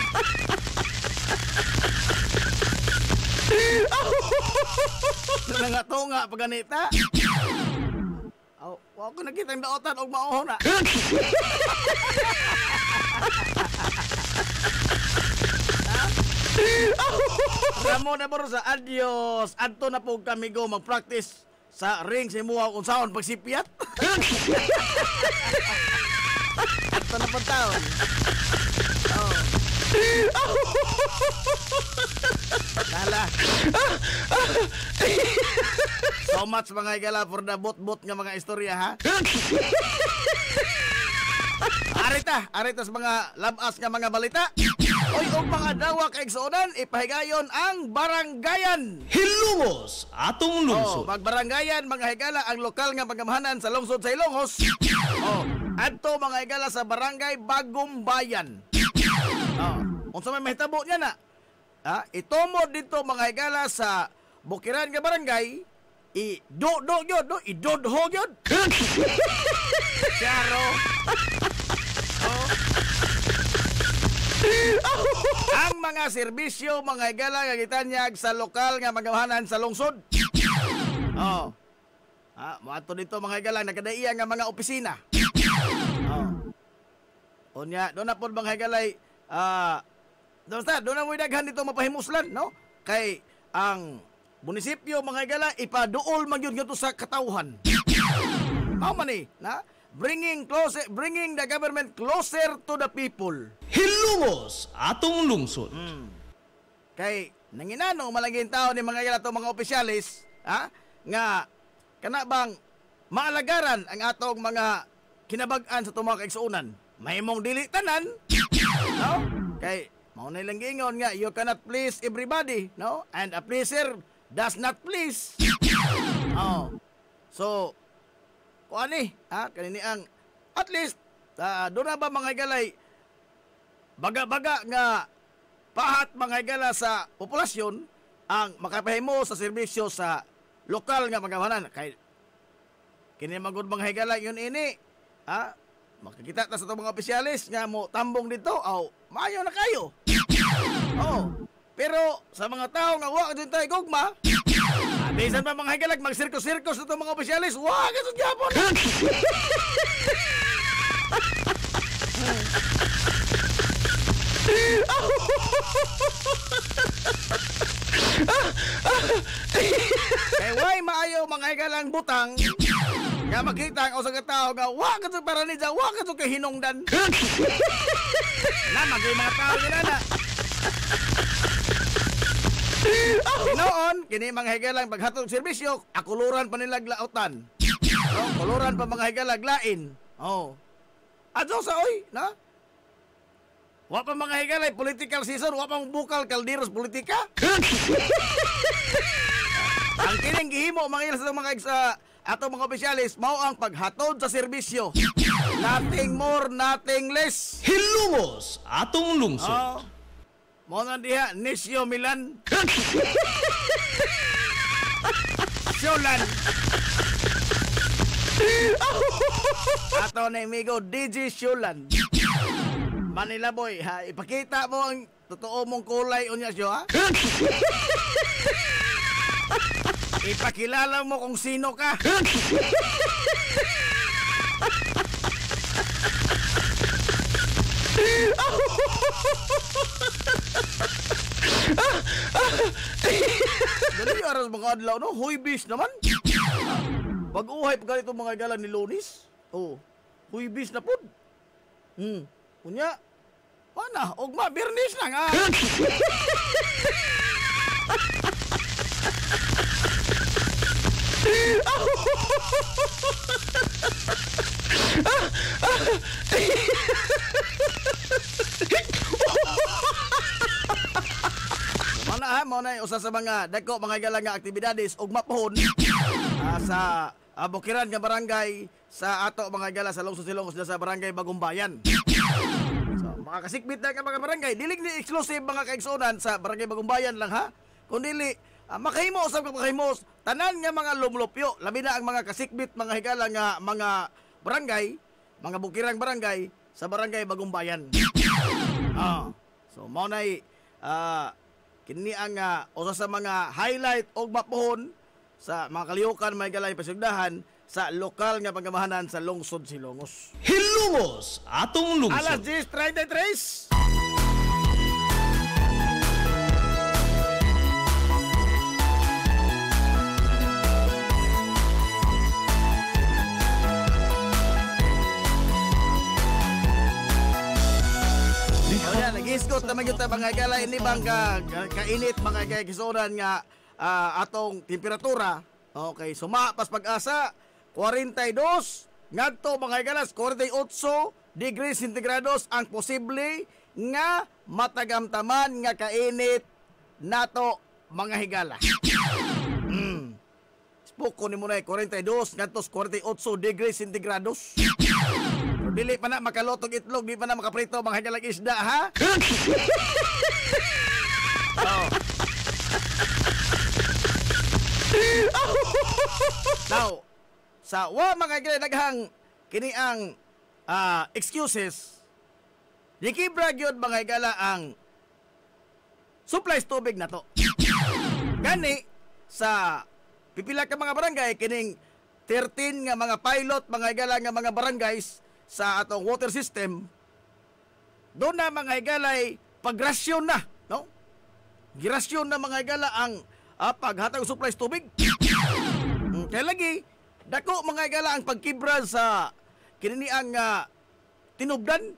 Nangatunga pag ganita. Wa ko nakita ang daotan og maoho na. Ramo na baro sa adios. Adto na po kami go mag-practice sa ring si Muha kung saan pagsipyat. Adto na po taon. Lala. So much mga higala for the bot-bot nga mga istorya, ha? Arita sa mga labas nga mga balita. Oy, og mga dawa kay igsuonan, ipahigayon ang barangayan. Hilumos atong lungsod. Magbarangayan mga higala ang lokal nga pagamahanan sa lungsod sa Ilongos. Adto mga higala sa barangay Bagong Bayan. Unsa may mahitabo niya na? Itumod dito mga higala sa Bukiran nga barangay, idodho gyud. Claro. Ang mga serbisyo mga higala nga gitanyag sa lokal nga pagamahanan sa lungsod. Moadto dito mga higala nakadaiya nga mga opisina. Unya, doon na po mga higalay, doon na mo daghan dito mapahimuslan, no? Kay ang munisipyo mga higala ipaduol man yun nga sa katawhan. How many? Na? Bringing the government closer to the people. Hilumos atong lungsod. Kay nanginano malaging tao ni mga higala to mga opisyalis, nga kana bang maalagaran ang atong mga kinabag-an sa itong mga kaigsuunan. Mahimong dili tanan, no? Kay mao na lang gingon nga you cannot please everybody, no? And a pleaser does not please. So kuani, kanini ang at least doon na ba mga higalay baga-baga nga pahat mga higala sa populasyon ang makapahimo sa serbisyo sa lokal nga pagamahanan. Kay kini magud mga higala yun ini, makikita ta sa itong mga opisyalis nga mo tambong dito, maayo na kayo. Pero sa mga tao nga wa din tayo gugma, bisan pa mga higalag magsirkos-sirkos itong mga opisyalis, wa kasod gyapon. Kay way maayo mga higalang butang nga makita ang usa ka tawo nga wa ka para ni wa ka kay hinungdan. Na magay mga tao gina na. Noon, kini mga higalang paghatod serbisyo, akuluran pa nila lautan. Oh, kuluran pa mga higalang lain. Oh. Adto sa oy, na? Wa pa mga higalay political season, wa pa bukal kalderos politika. Ang kining gihimo mga ilas mga sa ato mga opisyalis mao ang paghatod sa serbisyo. Nothing more, nothing less. Hilumos atong lungsod. Oh. Mo na diha Nisyo Milan. Siolan. Ato na amigo DJ Siolan. Manila boy, ha, ipakita mo ang totoo mong kulay unya siyo, ha? Ipakilala mo kung sino ka. Dali aras mga adlaw, no? Huybis naman. Pag-uhay pa ganito mga galan ni Lunis. Oh, huybis na pod. Unya, mana? Ogma, birnis na nga. Mana ha, mo na usa sa mga dako mga galang nga aktibidades ug mapahon sa Bukiran nga barangay sa ato mga gala sa lungsod Silongos sa barangay Bagumbayan. So, mga kasikbit na mga barangay, dili ni exclusive mga kaigsunan sa barangay Bagumbayan lang ha. Kundi makahimo sa makahimos tanan nga mga lumlupyo, labi na ang mga kasikbit mga higala nga mga barangay, mga bukirang barangay sa barangay Bagumbayan. So mao nay kini ang usa sa mga highlight og mapuhon sa mga kaliyukan may galay pasugdahan sa lokal nga pagamahanan sa lungsod Silongos. Hilumos atong lungsod. Alas 10:33. Nag-iskot naman yung mga gala ini bang kainit mga kisunan nga atong temperatura. Okay, sumapas pag-asa 42 ngadto mga galas 48 degrees centigrados ang posible nga matagamtaman nga kainit nato mga higala. Spoko ni mo na 42 ngadto 48 degrees centigrados. Dili pa na makalotog itlog, di pa na makaprito mga higalang isda, ha? Now, sa mga higalang daghang kini ang excuses, di kibrag yun mga higala ang supplies tubig na to. Gani, sa pipila ka mga barangay, kining 13 nga mga pilot, mga higala nga mga barangays, sa atong water system, doon na mga higalay pagrasyon na, no? Girasyon na mga higala ang paghatag supplies tubig. Kaya lagi, dako mga higala ang pagkibra sa kininiang tinubdan.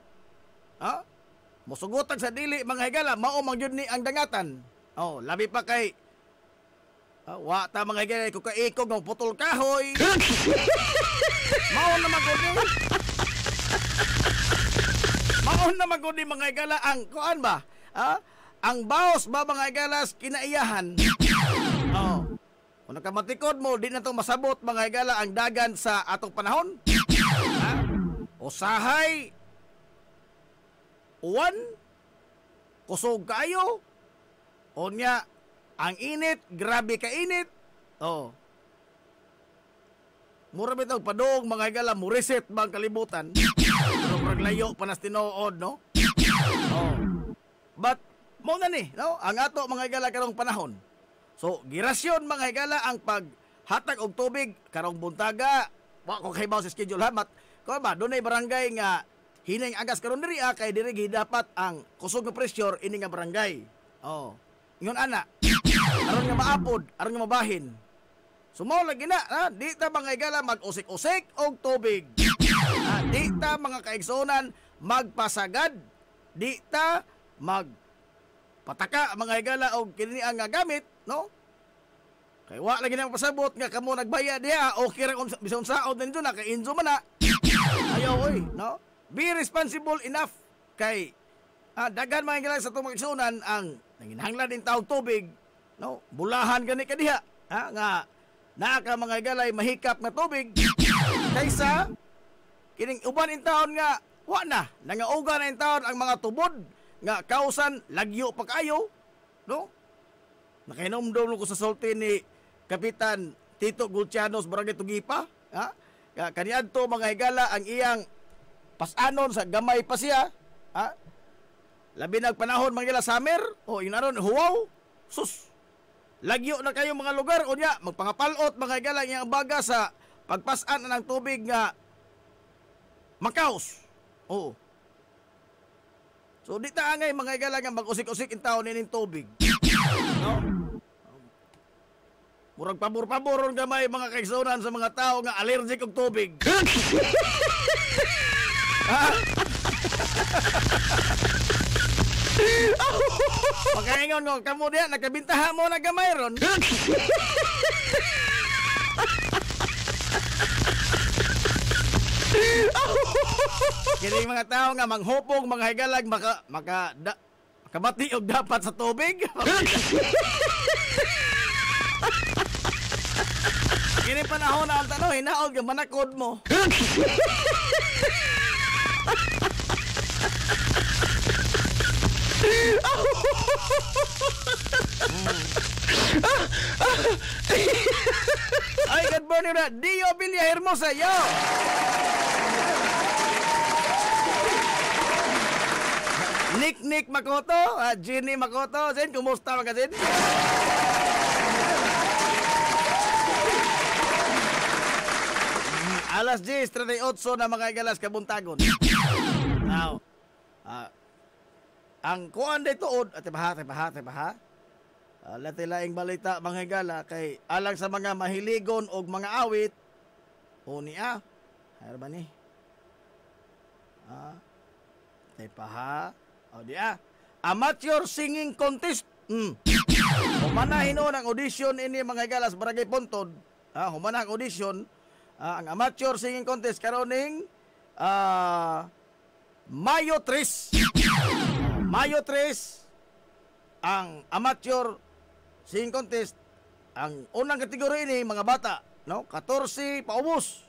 Musugutan sa dili mga higala, mao man gyud ni ang dangatan. Labi pa kay wa ta mga higala ko kaikog ng putol kahoy. Mao naman ko ni. Maon na maguni mga higala ang kuan ba? Ang baos ba mga higalas kinaiyahan? Kung nakamatikod mo, di na itong masabot mga higala ang dagan sa atong panahon. Usahay, uwan, kusog kayo, o niya, ang init, grabe ka init. Mura ba itong padong mga higala, muriset bang kalibutan? Pero layo panas tinuod, no? But mo na ni, no? Ang ato mga higala karong panahon. So, girasyon mga higala ang paghatag og tubig karong buntaga. Wa ko kay bawo sa schedule ha, mat ko ba dunay barangay nga hinay agas karon diri kay diri dapat ang kusog nga pressure ini nga barangay. Ingon ana. aron nga maapod, aron nga mabahin. Sumo lagi na, ha? Di ta mga igala mag-usik-usik og tubig. Di ta mga kaigsunan magpasagad. Di ta magpataka mga igala og kini ang gamit, no? Kay wa lagi nang pasabot nga kamo nagbaya diha, okay ra kung bisan saod ninyo na kay inzo man na. Ayaw oy, no? Be responsible enough kay daghan mga igala sa tumang igsunan ang nanginahanglan din taog tubig, no? Bulahan gani ka diha, nga naka mga galay mahikap na tubig kaysa kining uban in taon nga wa na nangauga na in taon ang mga tubod nga kausan lagyo pa kayo, no? Nakainomdom ko sa sulti ni Kapitan Tito Gulcianos Barangay Tugipa, kaniadto mga higala ang iyang pasanon sa gamay pa siya, labi nagpanahon mga higala summer o inaron huwaw sus. Lagyo na kayo mga lugar o niya, magpangapalot mga higala ang baga sa pagpasan ng tubig nga makaos. Oo. So di ta angay mga higala nga mag-usik-usik in taon ning tubig. No? Murag pabor-paboron gamay mga kaigsunan sa mga tao nga allergic og tubig. Pagkaingon ko, kamo diya, nakabintaha mo na gamay ron. Kini mga tao nga manghupong mga higalag makabati og dapat sa tubig. Kini panahon na ang tanong, hinaod ka manakod mo. Ay, good morning na. Dio Villa Hermosa, yo! Nick Makoto, Ginny Makoto, Zen, kumusta mga Zen? Alas 10:38 na mga igalas kabuntagon. Now, ang kuan dito tibaha. Latilaing balita mga higala kay alang sa mga mahiligon og mga awit o niya. Hayro ba ni? Tibaha. O diya. Amateur singing contest. Humanahin ang audition ini mga higala sa Barangay Puntod. Humana ang audition. Ang amateur singing contest karoning Mayo 3. Mayo 3 ang amateur singing contest. Ang unang kategorya ini mga bata, no? 14 paubos.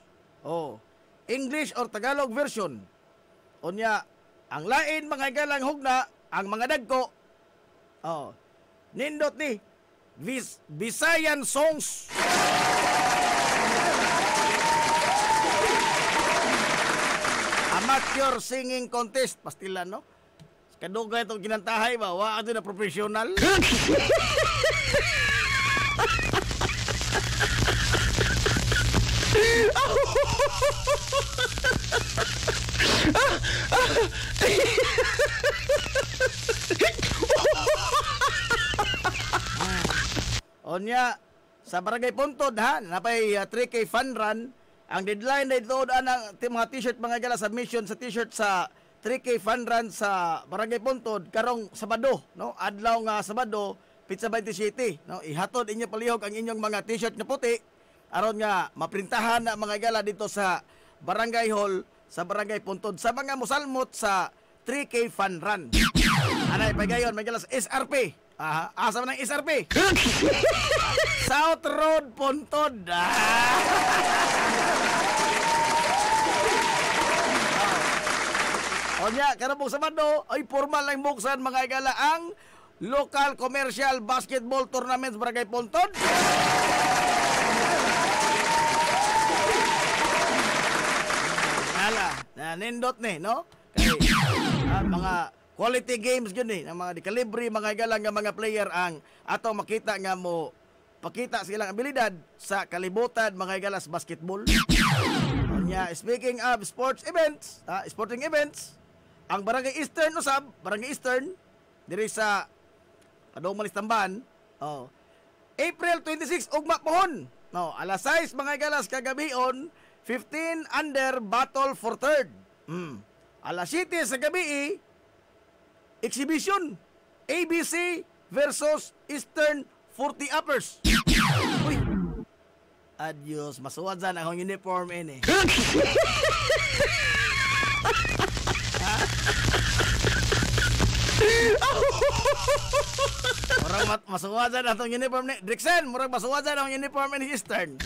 English or Tagalog version. Unya ang lain mga galang hugna, ang mga dagko. Nindot ni Visayan songs. Amateur singing contest pastilan, no? Kadugay itong kinantahay ba? Wa ito na professional. Onya, sa Barangay Puntod, napay 3K fun run. Ang deadline na ito ang mga t-shirt mga gala submission sa t-shirt sa 3K fun run sa Barangay Puntod karong Sabado, no? Adlaw nga Sabado, Pizza 20 City, no? Ihatod inyo palihog ang inyong mga t-shirt na puti aron nga maprintahan na mga gala dito sa Barangay Hall sa Barangay Puntod sa mga musalmot sa 3K fun run. Anay pagayon mga gala sa SRP. Asa man ang SRP? South Road Puntod. Onya, karabong Sabado ay formal lang buksan mga igala ang local commercial basketball tournament sa Barangay Puntod. Na nindot ni, no? Kay mga quality games gud ni, ng mga di-calibre mga igala nga mga player ang ato makita nga mo pakita silang abilidad sa kalibutan mga igalas basketball. Onya, speaking of sports events, sporting events, ang Barangay Eastern usab, Barangay Eastern diri sa Padong Malis Tamban, Oh. April 26 ugma pohon. No, alas 6 mga galas kagabion, 15 under battle for third. Alas 7 sa gabi, exhibition ABC versus Eastern 40 uppers. Uy. Adios, masuwad dyan akong uniform ini. Murag masuwajan atong uniform ni Drixen, murag masuwajan ang uniform ni Eastern.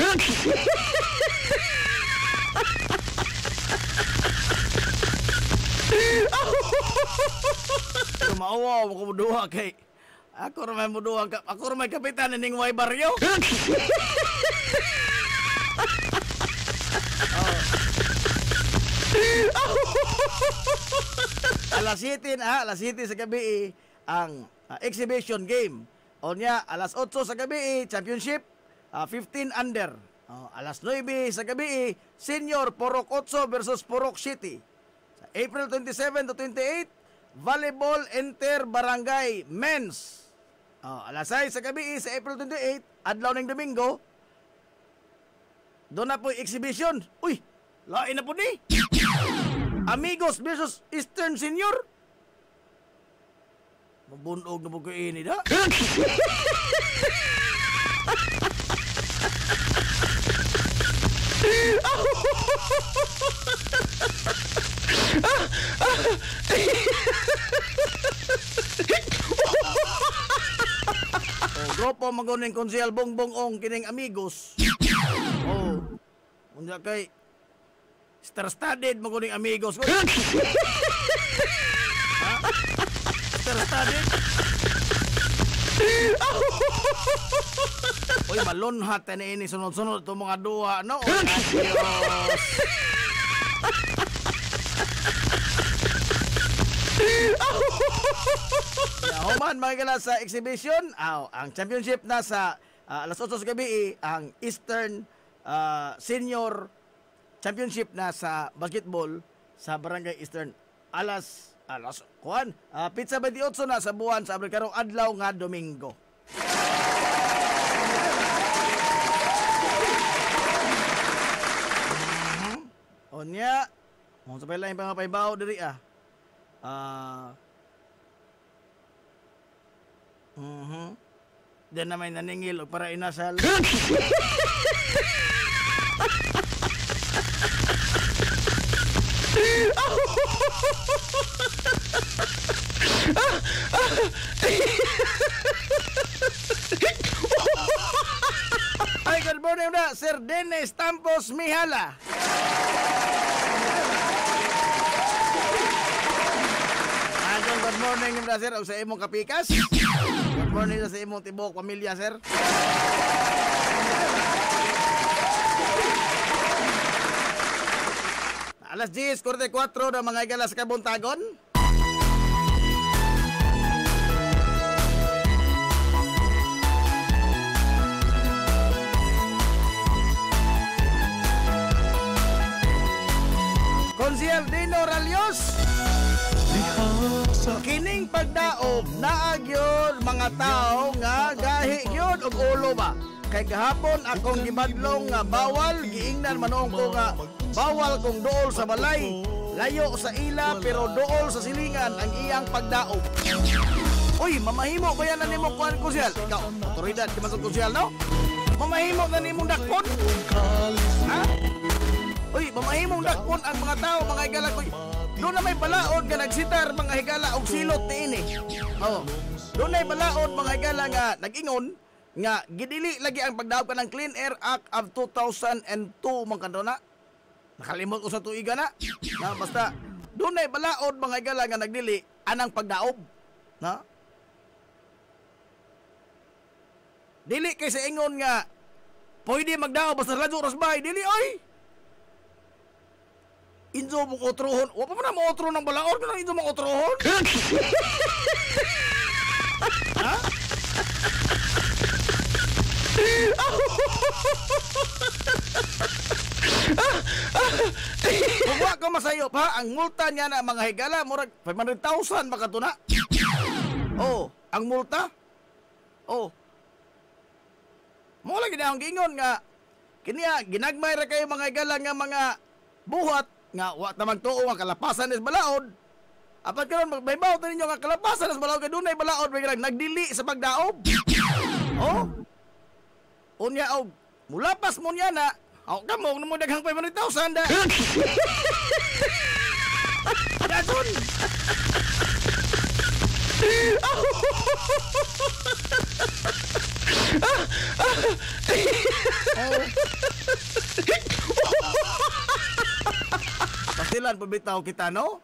Maawa mo ko duha kay ako ra may muduha ako ra may kapitan ning way baryo. Alas 7 sa gabi ang exhibition game. O niya, alas 8 sa gabi, championship, 15 under. Alas 9 sa gabi, senior Purok 8 versus Purok City. Sa April 27 to 28, volleyball inter-barangay men's. Alas 6 sa gabi, sa April 28, adlaw ng Domingo, doon na po exhibition. Uy, lain na po ni. Amigos versus Eastern Senior. Mabunog na po kayo ini da. Grupo maguning konsehal bongbong kining amigos. Unya kay star-studded maguning amigos ko. Star-studded. Uy, malunhat na ini sunod-sunod itong mga duha, no? Adios. Human mga kala sa exhibition, ang championship na sa alas 8 sa gabi, ang Eastern Senior Championship na sa basketball sa Barangay Eastern. Alas pizza 28 na sa buwan sa karong adlaw nga Domingo. Onya, mo sa lain pa nga paibaw diri Diyan na may naningil o para inasal. Ay, good morning na, Sir Dennis Tampos Mihala. Good morning na, sir, sa imong kapikas. Good morning sa imong tibok pamilya, sir. Alas 10:44 na mga igala sa Kabuntagon. Konsehal Dino Ralios. Kining pagdaog naagyon mga tao nga gahi gyud og ulo ba. Kay gahapon akong gibadlong nga bawal, giingnan manong ko nga bawal kong dool sa balay. Layo sa ila pero dool sa silingan ang iyang pagdaog. Uy, mamahimo ba yan na nimo kuan konsyal? Ikaw, otoridad di man konsyal, no? Mamahimo na nimong dakpon? Ha? Uy, mamahimong dakpon ang mga tao, mga higala ko. Doon na may balaod nga nagsitar mga higala og silot niini. Doon na may balaod mga higala nga nag-ingon nga gidili lagi ang pagdaog ka ng Clean Air Act of 2002 man kanto na. Nakalimot ko sa tuiga na. Basta doon na may balaod mga higala nga nagdili anang pagdaog. Na? Dili kay sa ingon nga pwede magdaog basta radyo rasbay, dili oy. Inzo mong otrohon. Wa pa man mo otro ng balaod ka nang inzo mong otrohon. Ha? Kung wa ka masayo pa, ang multa niya na mga higala, murag 500,000 makatuna. Oh, ang multa? Oh, Mo lagi na ang gingon nga kiniya ginagmay ra kayo mga higala nga mga buhat nga wa ta magtuo nga kalapasan is balaod. Apat karon magbaybaw ta ninyo nga kalapasan is balaod kay dunay balaod biglang nagdili sa pagdaob. Oh. Unya og mulapas mo niya na. Aw kamo mo daghang 500,000 da. Dason. Pastilan pabitaw kita no?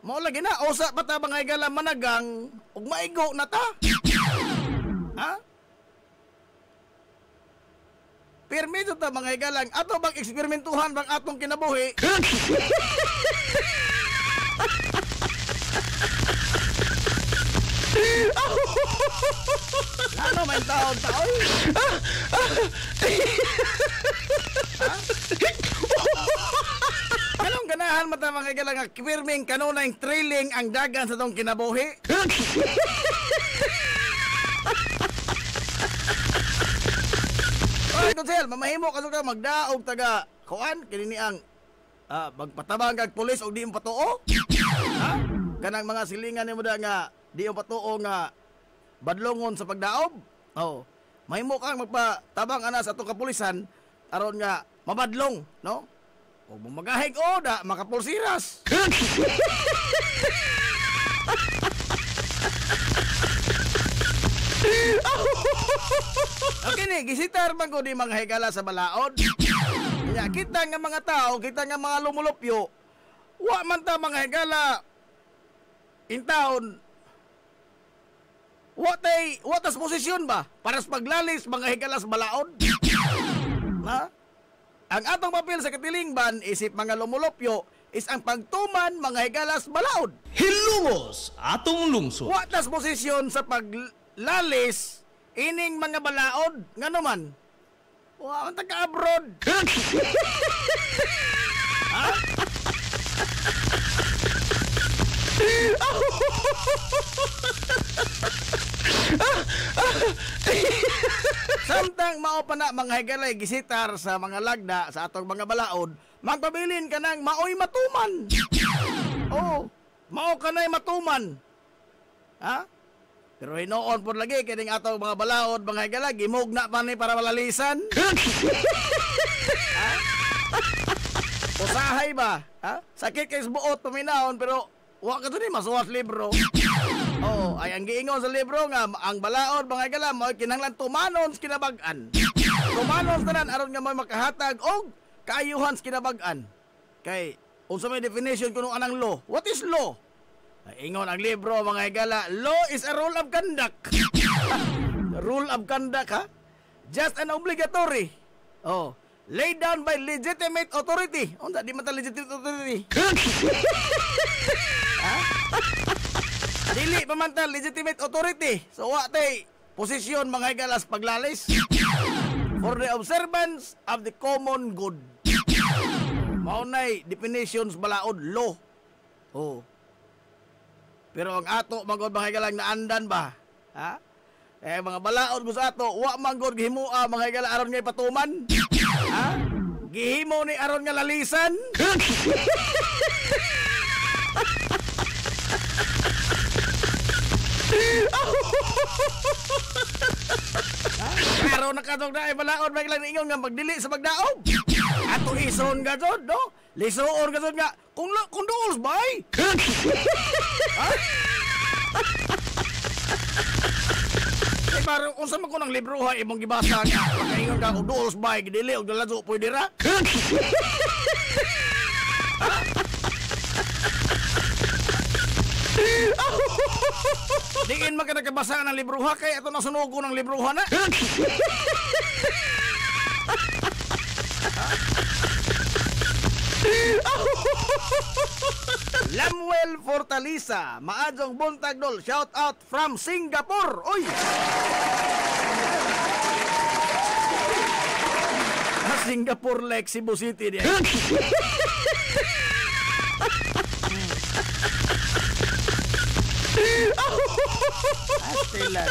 Mao lagi na usa pa ta mga higala managang ug maigo na ta. Ha? Permito ta mga higalang ato bang eksperimentuhan bang atong kinabuhi? Ano may taon-taon? Anong ganahan mata mga higalang nga kipirming kanunay trailing ang dagan sa tong kinabuhi? Ay, Kunsel, mamahimo ka ka magdaog taga kuan kini ang magpatabang kag pulis og di mo patuo? Ha? Kanang mga silingan nimo da nga di mo patuo nga badlongon sa pagdaob? Oh. Mahimo kang magpatabang ana sa atong kapulisan aron nga mabadlong, no? Og magahig da makapulsiras. Okay ni, gisitar man ko di mga higala sa balaod. Kaya kita nga mga tao, kita nga mga lumulupyo, wa man ta mga higala in town. What as posisyon ba? Para sa paglalis mga higala sa balaod? Ha? Ang atong papel sa katilingban isip mga lumulupyo is ang pagtuman mga higala sa balaod. Hilumos atong lungsod. What as posisyon sa paglalis ining mga balaod nga naman. Wa man taga abroad. Ha? Samtang mao pa na mga higalay gisitar sa mga lagda sa atong mga balaod, magpabilin ka ng maoy matuman. Oh, mao ka na'y matuman. Ha? Pero hinoon po lagi kining atong mga balaod, mga higala, gimugna pa ni para malalisan. Ha? Usahay ba? Ha? Sakit kay buot tuminaon pero wa ka to ni masuwas libro. Oh, ay ang giingon sa libro nga ang balaod mga higala mo kinahanglan tumanon sa kinabag-an. Tumanon tanan aron nga may makahatag og kaayuhan sa kinabag-an. Kay unsa may definition kuno anang law? What is law? Ingon ang libro mga higala, law is a rule of conduct. Rule of conduct ha? Just an obligatory. Oh, laid down by legitimate authority. Onda di man ta legitimate authority. Ha? Dili pa man ta legitimate authority. So wa tay posisyon mga higala sa paglalis. For the observance of the common good. Mao nay definitions balaod law. Oh. Pero ang ato magod mga higalang naandan ba? Ha? Eh mga balaod mo sa ato, wa manggod gihimua mga higala aron nga patuman. Ha? Gihimo ni aron nga lalisan. Pero nakatog na ay balaod biglang ingon nga magdili sa pagdaob. Ato ison ka jud, no? Lisuon ka jud nga kung duols bay. Ha? Ay parang unsa man ko ng libro ha imong gibasa nga makaingon ka kung duols bay gidili og dalazo pwede ra. Diin man ka nagkabasa ng libro ha kay ato nasunog ko ng libro ha na. Lamuel Fortaleza, maadjong buntag dol, shout out from Singapore. Oy. Singapore like Cebu City dia. Astilan.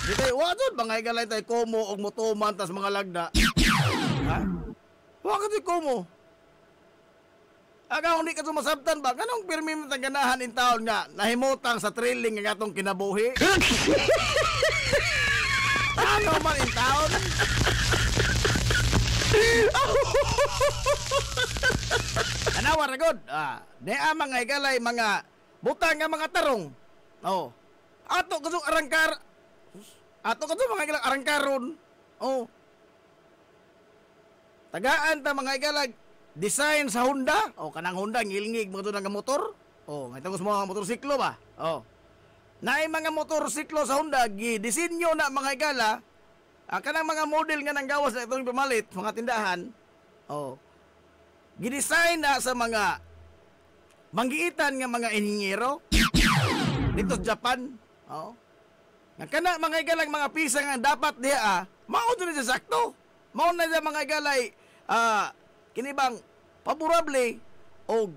Dito, wadon, mga igalay tayo komo og mutuman tas mga lagda. Ha? Waka tayo komo. Aga hindi ka sumasabtan ba? Ganong pirmi mo tang ganahan in taon nga nahimutang sa trailing nga atong kinabuhi? Ano man in taon? Anawa ra gud. Dea mga igalay mga butang nga mga tarong. Oh. Ato kasong arangkar. Ato kasong mga igalay arangkaron. Oh. Tagaan ta mga igalay design sa Honda. O, kanang Honda, ngilingig mga doon ng motor. O, may tangos mga motorsiklo ba? O. Naay mga motorsiklo sa Honda, gidisenyo na mga igala, kanang mga model nga nang gawas na itong pamalit, mga tindahan. O. Gidesign na sa mga manggiitan nga mga inhinyero. Dito sa Japan. O. Nga kana mga igalang mga pisa nga dapat diya, mao doon na sa sakto. Mao na sa mga igalay, kinibang favorable o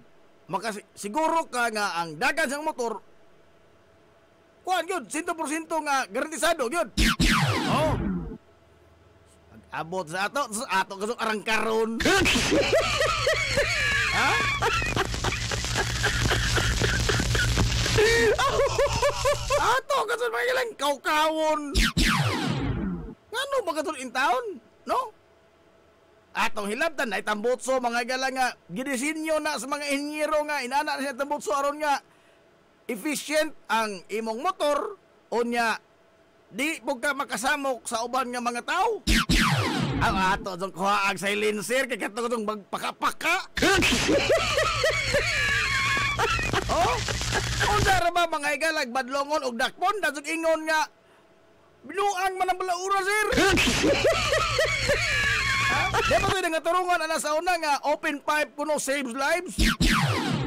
makasiguro ka nga ang dagan sa motor kuan yun 100% nga garantisado yun. Oh, abot sa ato kasong arangkaron. Ha? Ato kasong mga ilang kaw-kawon. Ngano ba kasong intaon? No? Atong hilabtan ay tambutso mga igala nga gidisenyo na sa mga inhinyero nga inana na siya tambutso aron nga efficient ang imong motor unya di pug ka makasamok sa uban nga mga tao. Ang ato dong kuha ang silencer kay kato dong magpaka-paka. Oh, unsa ra ba mga igala badlongon og dakpon dasog ingon nga binuang man ang balaura sir. Di ba ito nga turungan ana sa una nga open pipe kuno saves lives?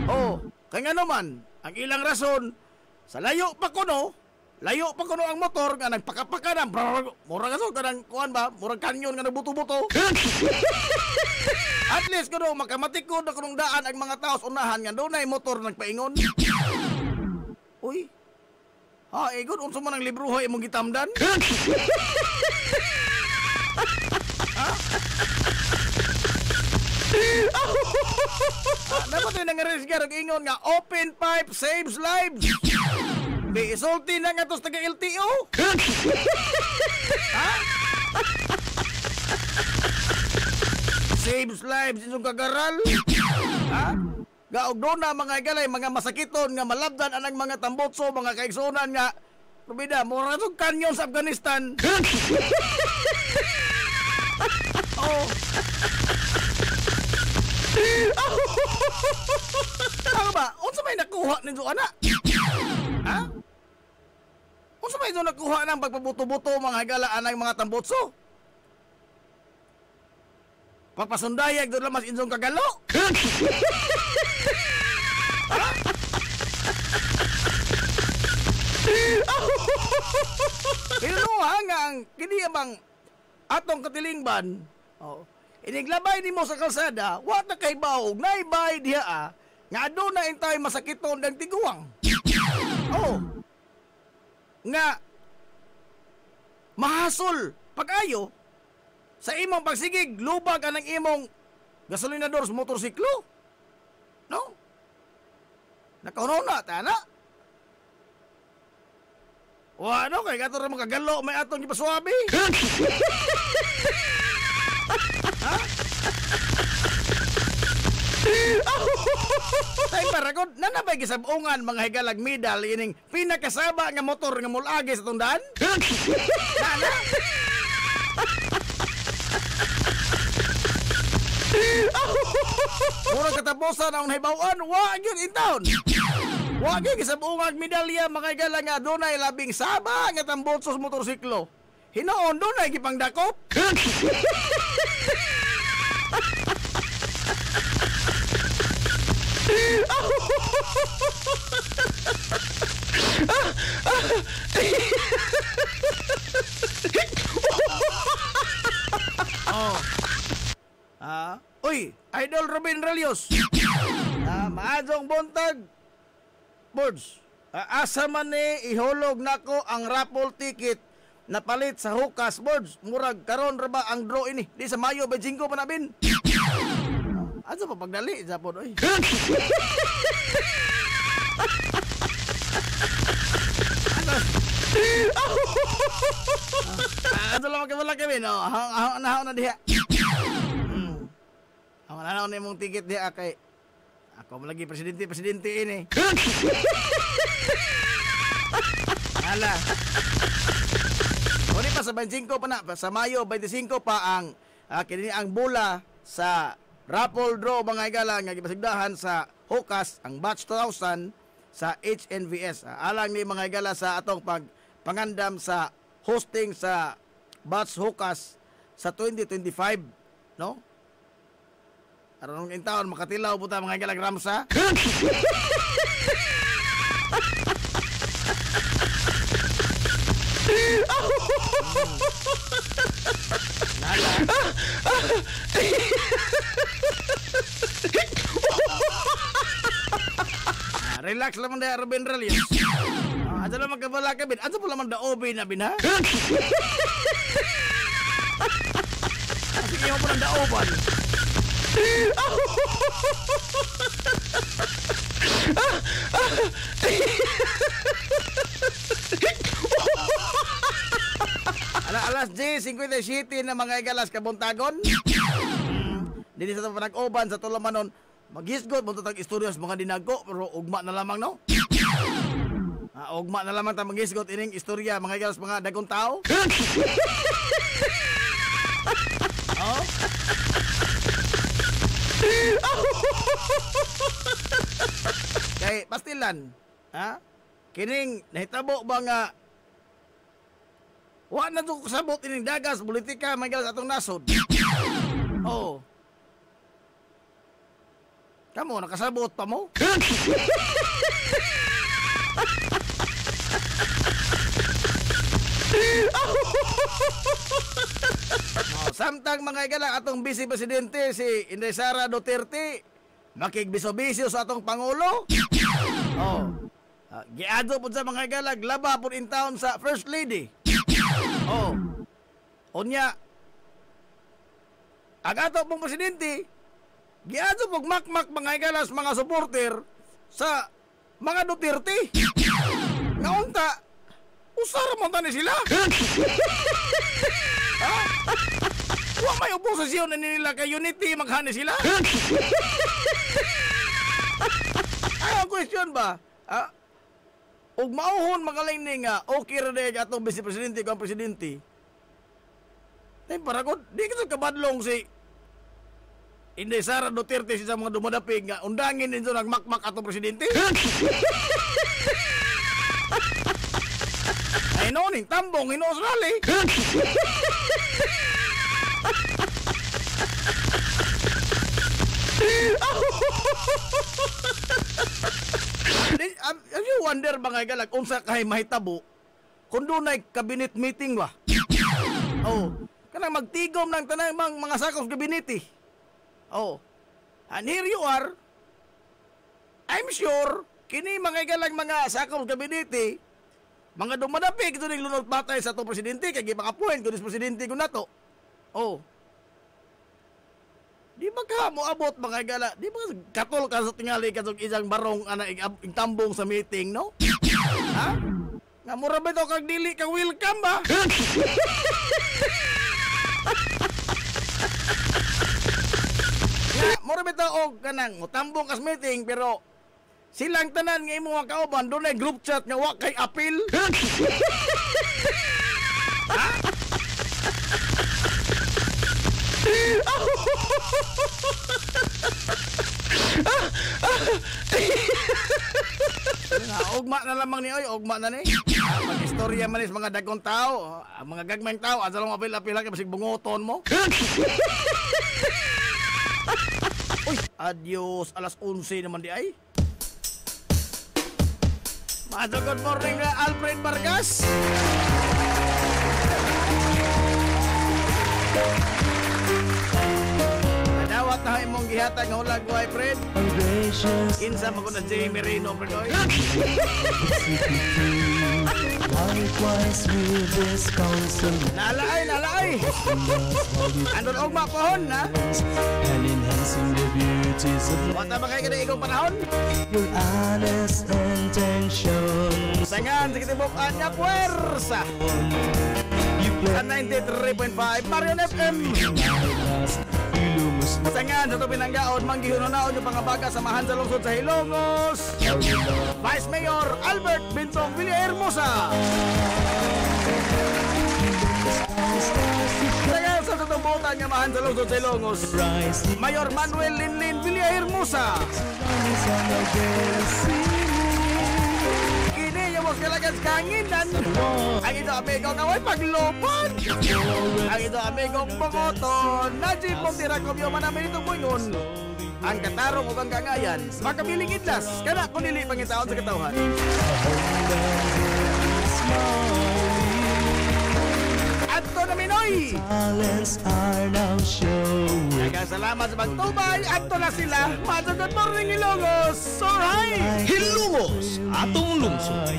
Oh, kaya nga naman, ang ilang rason, sa layo pa kuno ang motor nga nagpakapaka na, murag aso, kanang kuhan ba, murag kanyon nga nagbuto-buto. At least kuno, makamatikod na kunong daan ang mga tao sa unahan nga doon ay motor nagpaingon. Uy, egon, unso man ang libruhoy imong gitamdan? Dapat yung nangarisgar ang ingon nga open pipe saves lives. Di isulti na nga tos taga LTO. Ha? Saves lives isong kagaral. Ha? Gaog doon na mga igalay, mga masakiton nga malabdan anang mga tambotso, mga kaigsunan nga Rubida, mura itong kanyon sa Afghanistan. Oh. Ano ba? Unsa may nakuha nito ana? Ha? Unsa may nakuha ng pagpabuto-buto mga higalaan ng mga tambotso? Papasundayag doon lang mas insong kagalo? Ha? Kinuha nga ang kiniyamang atong katilingban. Oh. Iniglabay ni mo sa kalsada, wata kay baog, naibay diha nga doon na intay masakiton ng tiguang. Oh. Nga mahasol pag-ayo sa imong pagsigig, lubag ang imong gasolinador sa motorsiklo. No? Nakahunona, tana? O ano, kay gato rin makagalo, may atong ipaswabi. Ha? Tay paragod, nanabay gisabungan mga higalag medal ining pinakasaba nga motor nga mulagi sa tundaan? Nana? Murag katapusan ang nahibawan, wag yun in town. Wag yun gisabungag medalya mga igala nga dunay labing saba nga tambotso sa motorsiklo. Hinoon dunay gipangdakop. Oh. Uy, Idol Robin Relios. Maadong buntag. Birds. Asa man ni ihulog nako ang raffle ticket na palit sa hukas, Birds. Murag karon ra ba ang draw ini? Di sa Mayo 25 pa na bin. Asa pa pagdali Japon oy. Ato lang magkabala kami, no? Ahon na diha. Ahon na mong ticket diha kay ako mo lagi presidente ini. Hala. Uni pa sa 25 pa na, sa Mayo 25 pa ang kini ang bola sa raffle draw mga igala nga gipasigdahan sa Hukas ang batch 2000 sa HNVS. Alang ni mga igala sa atong pangandam sa hosting sa batch Hukas sa 2025, no? Aron ng taon makatilaw puta mga igala Ramsa. Relax lang da Ruben Relius. Ato lang magkabala ka bin. Ato pala man da obi na bin ha. Sige mo pa da oban. Alas 10:57 na mga igalas kabuntagon. Dili sa panag-oban sa Tulamanon. Maghisgot mo tag istorya sa mga dinago pero ugma na lamang no. Ugma na lamang ta maghisgot ining istorya mga igalas mga dagong tao. Oh. Kay pastilan, ha? Kining nahitabo ba nga wa na to kasabot ining dagas politika mga igalas atong nasod. Oh. Kamu nakasabot pa mo? Samtang mga igala atong Vice Presidente si Inday Sara Duterte makigbiso-bisyo sa atong Pangulo. Oh. Giadto pud sa mga igala laba pud in town sa First Lady. Oh. Unya ang ato pong presidente giadto pog makmak mga igalas mga supporter sa mga Duterte. Nga unta usara man tani sila. Wa may oposisyon na nila kay unity maghani sila. Ay question ba? Og mauhon magaling ni nga okay ra day atong Vice Presidente kang presidente. Tay paragod di ka kabadlong si Inday Sara Duterte sa mga dumadapig nga undangin ninyo nagmakmak atong presidente. Ay no, ning tambong in Australia. Have you wonder mga galag unsa kay mahitabo kung dunay cabinet meeting ba? Oh, kanang magtigom ng tanang mga sakop gabinete. Oh, and here you are. I'm sure, kini mga galang mga sakop gabinete, mga dumadapig ito ng lunod patay sa itong presidente, kaya gipang-appoint kung presidente ko na to. Oh, di ba ka mo abot mga gala, di ba katol ka sa tingali katong isang barong ing tambong sa meeting, no? Ha? Nga mura ba ito kag dili kang welcome ba? Mura bitaw og kanang mutambong kas meeting pero silang tanan nga imong kauban doon ay group chat nga wa kay appeal. Ha? Ugma na lamang ni oy, ugma na ni. Mag-istorya man is mga dagkong tao, mga gagmayng tao, asa lang apil-apil kay basig bungoton mo. Uy, adios, alas 11 naman di ay. Good morning, Alfred Vargas. Nadawat na imong gihatag nga hulag boy, friend. Kinsa mo ko na Jay Merino, friend, oy. Nalaay. Andun og mapohon, ha? Wata ba kayo kada ikong panahon? Sangan, sige tibukan niya, puwersa. Sa 93.5 Marion FM. Sangan, sa ito pinanggaon, manggihununaon yung pangabaga samahan sa lungsod sa Hilongos. Vice Mayor Albert Bintong Villahermosa. Sangan, sa tutumbutan nga mahan sa lungsod sa Hilongos, Mayor Manuel Linlin Villahermosa. Kalagan kanginan. Ang ito amigo nga way paglopan. Ang ito amigo Bongoton. Najib mong tirakom yung manamin itong buingon. Ang katarong ug ang kangayan. Makabiling idlas. Kana kung nili pangitaon sa katawhan. Adto na Minoy. Salamat sa pagtubay. Adto na sila. Good morning, Ilongos. Alright. Hilongos, atong lungsod.